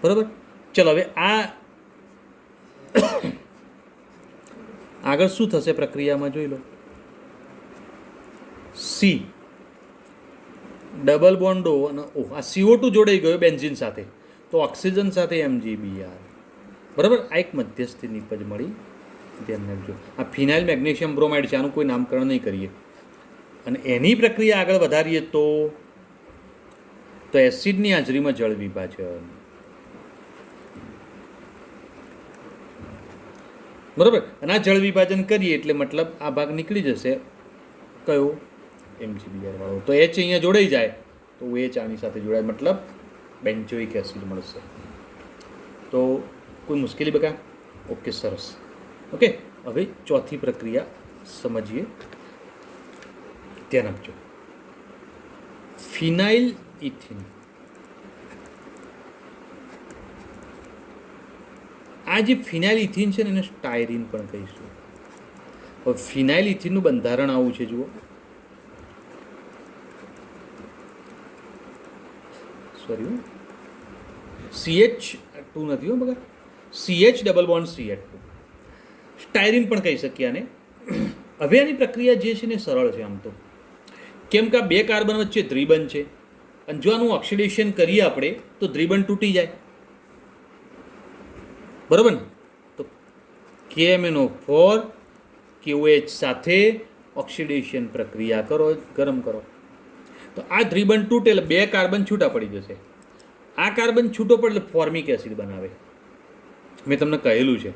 S1: બરાબર. ચલો હવે આ આગળ શું થશે પ્રક્રિયામાં જોઈ લો. સી ડબલ બોન્ડ ઓ અને ઓ, આ CO2 જોડાઈ ગયો બેન્ઝીન સાથે, તો ઓક્સિજન સાથે MgBr. બરાબર, આ એક મધ્યસ્થી નિપજ મળી, ધ્યાન રાખજો. આ ફિનાઇલ મેગ્નેશિયમ બ્રોમાઇડ છે, આનું કોઈ નામકરણ નહીં કરીએ. અને એની પ્રક્રિયા આગળ વધારીએ તો એસિડની હાજરીમાં જળ વિભાજન. બરાબર, અને આ જળ વિભાજન કરીએ એટલે મતલબ આ ભાગ નીકળી જશે, કયો MgBr વાળો. તો H અહીંયા જોડાઈ જાય તો H આની સાથે જોડાય, મતલબ બેન્ઝોઇક એસિડ મળશે. તો કોઈ મુશ્કેલી બકા? ઓકે, સરસ. ઓકે, હવે ચોથી પ્રક્રિયા સમજીએ, ધ્યાન આપજો. ફિનાઇલ ઇથિન. આ જે ફિનાઇલ ઇથિન છે ને એને સ્ટાયરીન પણ કહીશું. હવે ફિનાઇલ ઇથિનનું બંધારણ આવું છે, જુઓ. સોરી, CH2 નથી હો બગા, CH double bond CH2. Styrene પણ કહી શકીએ આને. હવે આની પ્રક્રિયા જે છે ને સરળ છે આમ તો, કેમ કે આ બે કાર્બન વચ્ચે દ્વિબંધ છે, અને જો આનું ઓક્સિડેશન કરીએ આપણે તો દ્વિબંધ તૂટી જાય. બરાબર ને? તો KMnO4 KOH સાથે ઓક્સિડેશન પ્રક્રિયા કરો, ગરમ કરો, તો આ દ્વિબંધ તૂટે એટલે બે કાર્બન છૂટા પડી જશે. આ કાર્બન છૂટો પડે એટલે ફોર્મિક એસિડ બનાવે. મેં તમને કહેલું છે.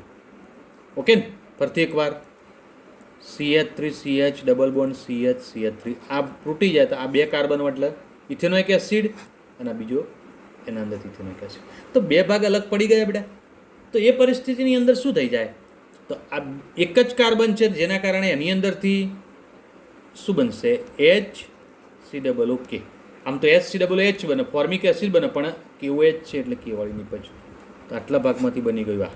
S1: ઓકે ને? ફરીથી એકવાર, CH3 CH double bond CH3, આ તૂટી જાય તો આ બે કાર્બન એટલે ઇથેનોઇક એસિડ, અને આ બીજો એના અંદરથી ઇથેનોઇક એસિડ. તો બે ભાગ અલગ પડી ગયા બેટા. તો એ પરિસ્થિતિની અંદર શું થઈ જાય? તો આ એક જ કાર્બન છે, જેના કારણે એની અંદરથી શું બનશે? HCOO. આમ તો HCOOH બને, ફોર્મિક એસિડ બને, પણ KOH છે એટલે K વાળી નિપજ. તો આટલા ભાગમાંથી બની ગયું. આ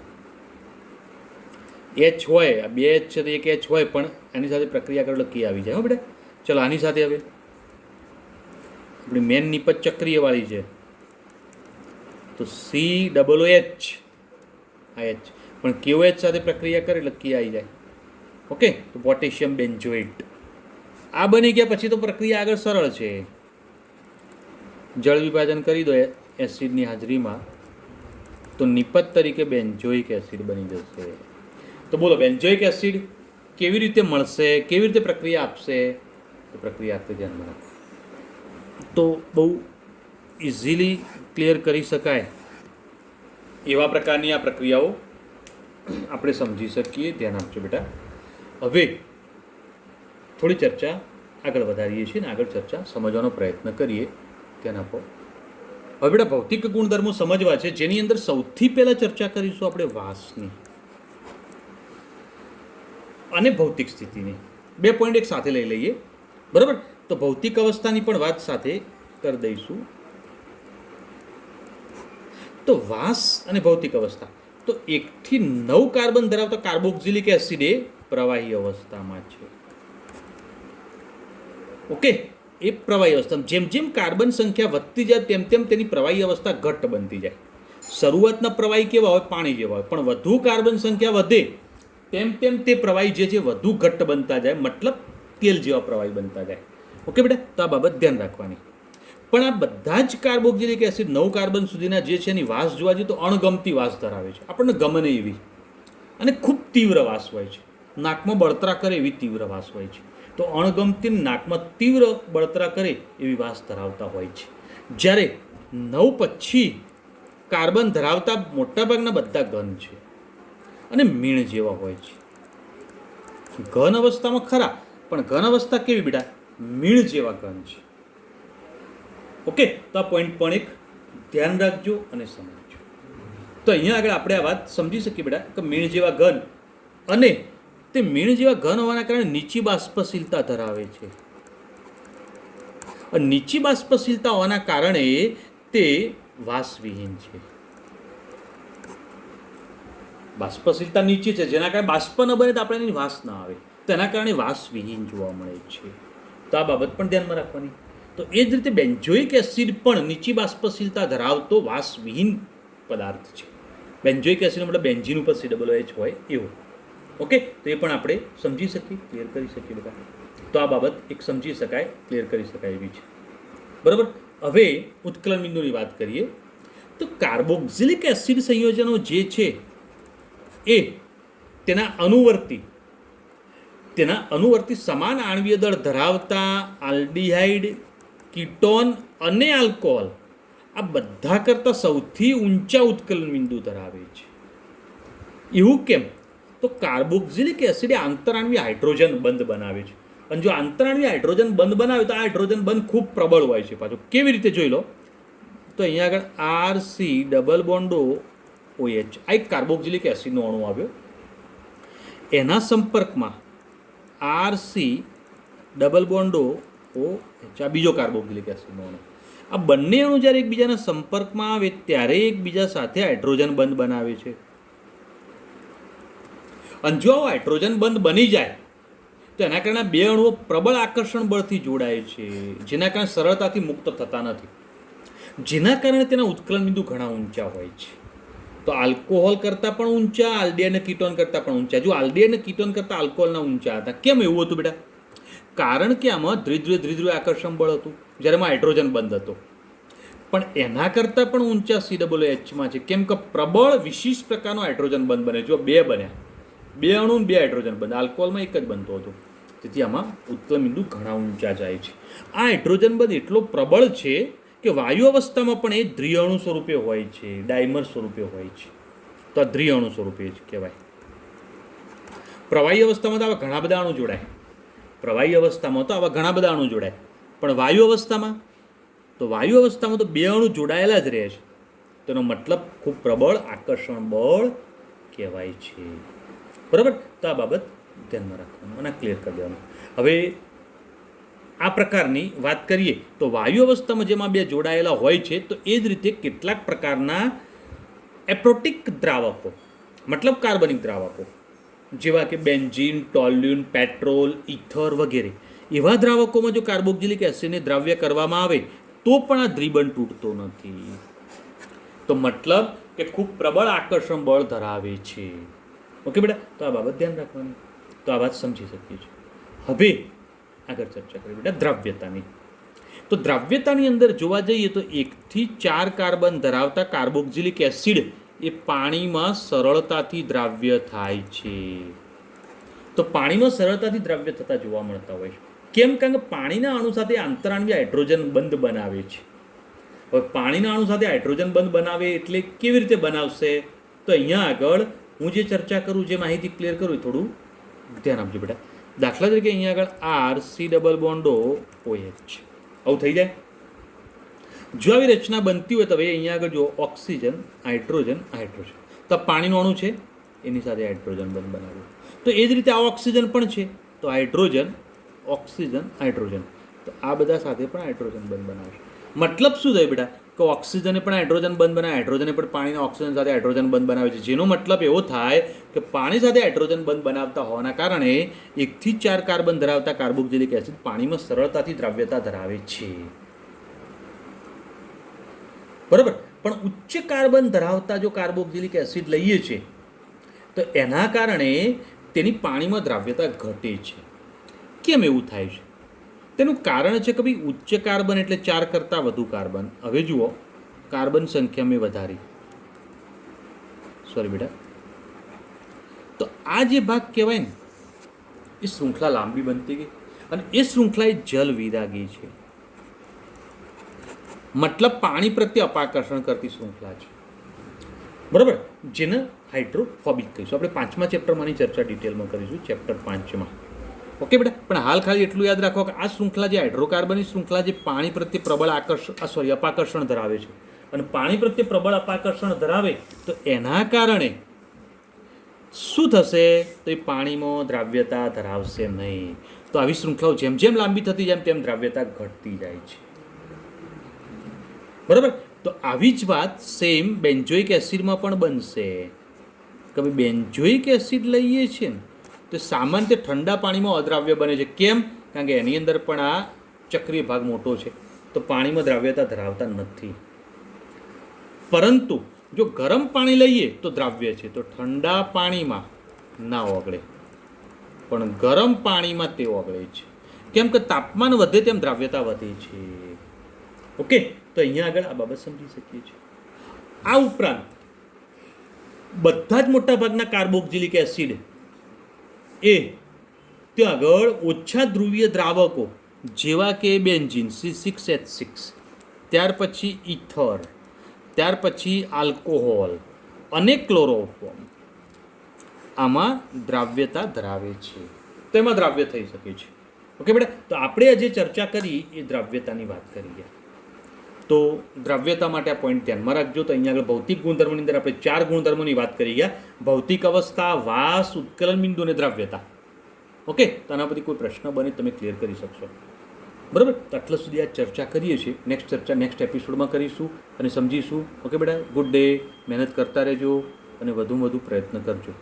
S1: H હોય, આ બે H છે તો એક H હોય, પણ એની સાથે પ્રક્રિયા કરો એટલે K આવી જાય. હો બેટા, ચલો આની સાથે હવે આપણી મેન નિપજ ચક્રીય વાળી છે, તો COOH આ H, પણ KOH સાથે પ્રક્રિયા કરે એટલે K આવી જાય. ઓકે, તો પોટેશિયમ બેન્ઝોઇટ આ બની ગયા. પછી તો પ્રક્રિયા આગળ સરળ છે. જળ વિભાજન કરી દો એસિડની હાજરીમાં, તો નિપજ તરીકે બેન્ઝોઇક એસિડ બની જશે. તો બોલો, બેન્ઝોઇક એસિડ કેવી રીતે મળશે, કેવી રીતે પ્રક્રિયા આપશે? તો પ્રક્રિયા આપતે ધ્યાનમાં રાખો તો બહુ ઇઝીલી ક્લિયર કરી શકાય એવા પ્રકારની આ પ્રક્રિયાઓ આપણે સમજી શકીએ. ધ્યાન આપજો બેટા. હવે થોડી ચર્ચા આગળ વધારીએ છીએ ને આગળ ચર્ચા સમજવાનો પ્રયત્ન કરીએ. ધ્યાન આપો. હવે બેટા ભૌતિક ગુણધર્મો સમજવા છે, જેની અંદર સૌથી પહેલાં ચર્ચા કરીશું આપણે વાસની અને ભૌતિક સ્થિતિની. બે પોઈન્ટ એક સાથે લઈ લઈએ. બરાબર? તો ભૌતિક અવસ્થાની પણ વાત સાથે કરી દઈશું. તો વાસ અને ભૌતિક અવસ્થા, તો 1 થી 9 કાર્બન ધરાવતા કાર્બોક્સિલિક એસિડ એ પ્રવાહી અવસ્થામાં છે. ઓકે, એ પ્રવાહી અવસ્થા. જેમ જેમ કાર્બન સંખ્યા વધતી જાય તેમ તેમ તેની પ્રવાહી અવસ્થા ઘટ્ટ બનતી જાય. શરૂઆતના પ્રવાહી કેવા હોય? પાણી જેવા હોય. પણ વધુ કાર્બન સંખ્યા વધે તેમ તેમ તે પ્રવાહી જે છે વધુ ઘટ્ટ બનતા જાય, મતલબ તેલ જેવા પ્રવાહી બનતા જાય. ઓકે બેટા, તો આ બાબત ધ્યાન રાખવાની. પણ આ બધા જ કાર્બોક્સિલિક એસિડ 9 કાર્બન સુધીના જે છે એની વાસ જોવા જઈએ તો અણગમતી વાસ ધરાવે છે. આપણને ગમે નહીં એવી, અને ખૂબ તીવ્ર વાસ હોય છે. નાકમાં બળતરા કરે એવી તીવ્ર વાસ હોય છે. તો અણગમતી નાકમાં તીવ્ર બળતરા કરે એવી વાસ ધરાવતા હોય છે. જ્યારે 9 પછી કાર્બન ધરાવતા મોટાભાગના બધા ઘન છે અને મીણ જેવા હોય છે. ઘન અવસ્થામાં ખરા, પણ ઘન અવસ્થા કેવી બેટા? મીણ જેવા ઘન છે. ઓકે, તો આ પોઈન્ટ પણ એક ધ્યાન રાખજો અને સમજજો. તો અહીંયા આગળ આપણે આ વાત સમજી શકીએ બેટા કે મીણ જેવા ઘન, અને તે મીણ જેવા ઘન હોવાના કારણે નીચી બાષ્પશીલતા ધરાવે છે. અને નીચી બાષ્પશીલતા હોવાના કારણે તે વાસવિહીન છે. બાષ્પશીલતા નીચી છે, જેના કારણે બાષ્પ ન બને તો આપણે એની વાસ ના આવે, તેના કારણે વાસવિહીન જોવા મળે છે. તો આ બાબત પણ ધ્યાનમાં રાખવાની. તો એ જ રીતે બેન્ઝોઇક એસિડ પણ નીચી બાષ્પશીલતા ધરાવતો વાસવિહીન પદાર્થ છે. બેન્ઝોઇક એસિડ મતલબ બેન્ઝીન ઉપર COOH હોય એવો. ઓકે, તો એ પણ આપણે સમજી શકીએ, ક્લિયર કરી શકીએ બધા. તો આ બાબત એક સમજી શકાય, ક્લિયર કરી શકાય એવી છે. બરાબર. હવે ઉત્કલન બિંદુની વાત કરીએ તો કાર્બોક્સિલિક એસિડ સંયોજનો જે છે એ તેના અનુવર્તી સમાન આણ્વીય દળ ધરાવતા આલ્ડીહાઇડ, કીટોન અને આલ્કોહોલ આ બધા કરતાં સૌથી ઊંચા ઉત્કલન બિંદુ ધરાવે છે. એવું કેમ? તો કાર્બોક્સિલિક એસિડ આંતરાણ્વીય હાઇડ્રોજન બંધ બનાવે છે. અને જો આંતરાણ્વીય હાઇડ્રોજન બંધ બનાવે તો આ હાઇડ્રોજન બંધ ખૂબ પ્રબળ હોય છે. પાછું કેવી રીતે જોઈ લો તો અહીંયા આગળ RC ડબલ બોન્ડ OH આ એક કાર્બોક્સિલિક એસિડનો અણુ આવ્યો, એના સંપર્કમાં RC ડબલ બોન્ડ OH આ બીજો કાર્બોક્સિલિક એસિડનો અણુ. આ બંને અણુ જ્યારે એકબીજાના સંપર્કમાં આવે ત્યારે એકબીજા સાથે હાઇડ્રોજન બંધ બનાવે છે. અને જો હાઇડ્રોજન બંધ બની જાય તો એના કારણે બે અણુઓ પ્રબળ આકર્ષણ બળથી જોડાય છે, જેના કારણે સરળતાથી મુક્ત થતા નથી, જેના કારણે તેના ઉત્કલન બિંદુ ઘણા ઊંચા હોય છે. તો આલ્કોહોલ કરતાં પણ ઊંચા, આલ્ડીહાઇડ અને કીટોન કરતાં પણ ઊંચા. જો આલ્ડીહાઇડ અને કીટોન કરતાં આલ્કોહોલના ઊંચા હતા. કેમ એવું હતું બેટા? કારણ કે આમાં દ્વિધ્રુવીય આકર્ષણ બળ હતું, જ્યારે એમાં હાઇડ્રોજન બંધ હતો. પણ એના કરતાં પણ ઊંચા COOHમાં છે. કેમ કે પ્રબળ વિશિષ્ટ પ્રકારનો હાઇડ્રોજન બંધ બને. જો બે બન્યા, બે અણુ બે હાઇડ્રોજન બંધ, આલ્કોહોલમાં એક જ બનતો હતો. તેથી આમાં ઉત્કલન બિંદુ ઘણા ઊંચા જાય છે. આ હાઇડ્રોજન બંધ એટલો પ્રબળ છે કે વાયુ અવસ્થામાં પણ એ દ્વિઅણુ સ્વરૂપે હોય છે, ડાયમર સ્વરૂપે હોય છે. તો આ દ્વિઅણુ સ્વરૂપે જ કહેવાય. પ્રવાહી અવસ્થામાં તો આવા ઘણા બધા અણુ જોડાય, પણ વાયુ અવસ્થામાં તો બે અણુ જોડાયેલા જ રહે છે. તેનો મતલબ ખૂબ પ્રબળ આકર્ષણ બળ કહેવાય છે. બરાબર. તો આ બાબત ધ્યાનમાં રાખવાનું અને ક્લિયર કરી દેવાનું. હવે આ પ્રકારની વાત કરીએ તો વાયુ અવસ્થામાં જેમાં બે જોડાયેલા હોય છે, તો એ જ રીતે કેટલાક પ્રકારના એપ્રોટિક દ્રાવકો, મતલબ કાર્બનિક દ્રાવકો, જેવા કે બેન્ઝીન, ટોલ્યુન, પેટ્રોલ, ઇથર વગેરે એવા દ્રાવકોમાં જો કાર્બોક્સિલિક એસિડને દ્રાવ્ય કરવામાં આવે તો પણ આ દ્વિબંધ તૂટતો નથી. તો મતલબ કે ખૂબ પ્રબળ આકર્ષણ બળ ધરાવે છે. ઓકે બેટા, તો આ બાબત ધ્યાન રાખવાની. તો આ વાત સમજી શકીએ છીએ. હવે આગળ ચર્ચા કરીએ બેટા દ્રાવ્યતાની. તો દ્રાવ્યતાની અંદર જોવા જઈએ તો 1 થી 4 કાર્બન ધરાવતા કાર્બોક્સિલિક એસિડ એ પાણીમાં સરળતાથી દ્રાવ્ય થાય છે. તો પાણીમાં સરળતાથી દ્રાવ્ય થતા જોવા મળતા હોય છે. કેમ? કારણ કે પાણીના અણુ સાથે આંતરાણ્વીય હાઇડ્રોજન બંધ બનાવે છે. હવે પાણીના અણુ સાથે હાઇડ્રોજન બંધ બનાવે એટલે કેવી રીતે બનાવશે? તો અહીંયા આગળ હું જે ચર્ચા કરું, જે માહિતી ક્લિયર કરું, થોડું ધ્યાન આપજો બેટા. દાખલા તરીકે અહીંયા આગળ RC ડબલ બોન્ડ OH આવું થઈ જાય. જો આવી રચના બનતી હોય તો હવે અહીંયા આગળ જો ઓક્સિજન, હાઇડ્રોજન, હાઇડ્રોજન, તો પાણીનો અણુ છે એની સાથે હાઇડ્રોજન બંધ બનાવ્યું. તો એ જ રીતે આ ઓક્સિજન પણ છે, તો હાઇડ્રોજન, ઓક્સિજન, હાઇડ્રોજન, તો આ બધા સાથે પણ હાઇડ્રોજન બંધ બનાવશે. મતલબ શું થાય બેટા? કે ઓક્સિજને પણ હાઇડ્રોજન બંધ બનાવે, હાઇડ્રોજને પણ પાણીના ઓક્સિજન સાથે હાઇડ્રોજન બંધ બનાવે છે. જેનો મતલબ એવો થાય કે પાણી સાથે હાઇડ્રોજન બંધ બનાવતા હોવાના કારણે 1 થી 4 કાર્બન ધરાવતા કાર્બોક્સિલિક એસિડ પાણીમાં સરળતાથી દ્રાવ્યતા ધરાવે છે. બરાબર. પણ ઉચ્ચ કાર્બન ધરાવતા જો કાર્બોક્સિલિક એસિડ લઈએ છીએ તો એના કારણે તેની પાણીમાં દ્રાવ્યતા ઘટે છે. કેમ એવું થાય છે? તેનું કારણ છે કે ભાઈ ઉચ્ચ કાર્બન એટલે 4 કરતાં વધુ કાર્બન. હવે જુઓ, કાર્બન સંખ્યા મેં વધારી, સોરી બેટા, તો આ જે ભાગ કહેવાય ને એ શૃંખલા લાંબી બનતી ગઈ અને એ શૃંખલા જલ વિરાગી છે. મતલબ પાણી પ્રત્યે અપાકર્ષણ કરતી શૃંખલા છે. બરાબર. જેને હાઇડ્રોફોબિક કહીશું. આપણે 5મા ચેપ્ટરમાંની ચર્ચા ડિટેલમાં કરીશું, ચેપ્ટર 5માં. ઓકે બેટા. પણ હાલ ખાલી એટલું યાદ રાખો કે આ શૃંખલા જે હાઇડ્રોકાર્બનની શૃંખલા જે પાણી પ્રત્યે પ્રબળ અપાકર્ષણ ધરાવે છે અને પાણી પ્રત્યે પ્રબળ અપાકર્ષણ ધરાવે તો એના કારણે શું થશે? તો એ પાણીમાં દ્રાવ્યતા ધરાવશે નહીં. તો આવી શૃંખલાઓ જેમ જેમ લાંબી થતી જાય તેમ દ્રાવ્યતા ઘટતી જાય છે. બરાબર. તો આવી જ વાત સેમ બેન્ઝોઇક એસિડમાં પણ બનશે. કે ભાઈ બેન્ઝોઇક એસિડ લઈએ છીએ ને તો સામાન્ય ઠંડા પાણીમાં અદ્રાવ્ય બને છે. કેમ? કારણ કે એની અંદર પણ આ ચક્રીય ભાગ મોટો છે, તો પાણીમાં દ્રાવ્યતા ધરાવતા નથી. પરંતુ જો ગરમ પાણી લઈએ તો દ્રાવ્ય છે, તો ઠંડા પાણીમાં ના ઓગળે, પણ ગરમ પાણીમાં તે ઓગળે છે. કેમ કે તાપમાન વધે તેમ દ્રાવ્યતા વધે છે. ઓકે, તો અહીંયા આગળ આ બાબત સમજી શકીએ છીએ. આ ઉપરાંત બધા જ મોટા ભાગના કાર્બોક્સિલિક એસિડ એ ત્યાં આગળ ઓછા ધ્રુવીય દ્રાવકો જેવા કે બેન્ઝીન C6H6, ત્યાર પછી ઇથર, ત્યાર પછી આલ્કોહોલ અને ક્લોરોફોર્મ આમાં દ્રાવ્યતા ધરાવે છે. તેમાં દ્રાવ્ય થઈ શકે છે. ઓકે બેટા, તો આપણે આજે ચર્ચા કરી એ દ્રાવ્યતાની વાત કરીએ. તો દ્રાવ્યતા માટે આ પોઈન્ટ ધ્યાનમાં રાખજો. તો અહીંયા આગળ ભૌતિક ગુણધર્મોની અંદર આપણે 4 ગુણધર્મોની વાત કરી ગયા: ભૌતિક અવસ્થા, વાસ, ઉત્કલન બિંદુ અને દ્રાવ્યતા. ઓકે, તો આના બધી કોઈ પ્રશ્ન બને તમે ક્લિયર કરી શકશો. બરાબર, તો આટલા સુધી આ ચર્ચા કરીએ છીએ. નેક્સ્ટ ચર્ચા નેક્સ્ટ એપિસોડમાં કરીશું અને સમજીશું. ઓકે બેટા, ગુડ ડે. મહેનત કરતા રહેજો અને વધુમાં વધુ પ્રયત્ન કરજો.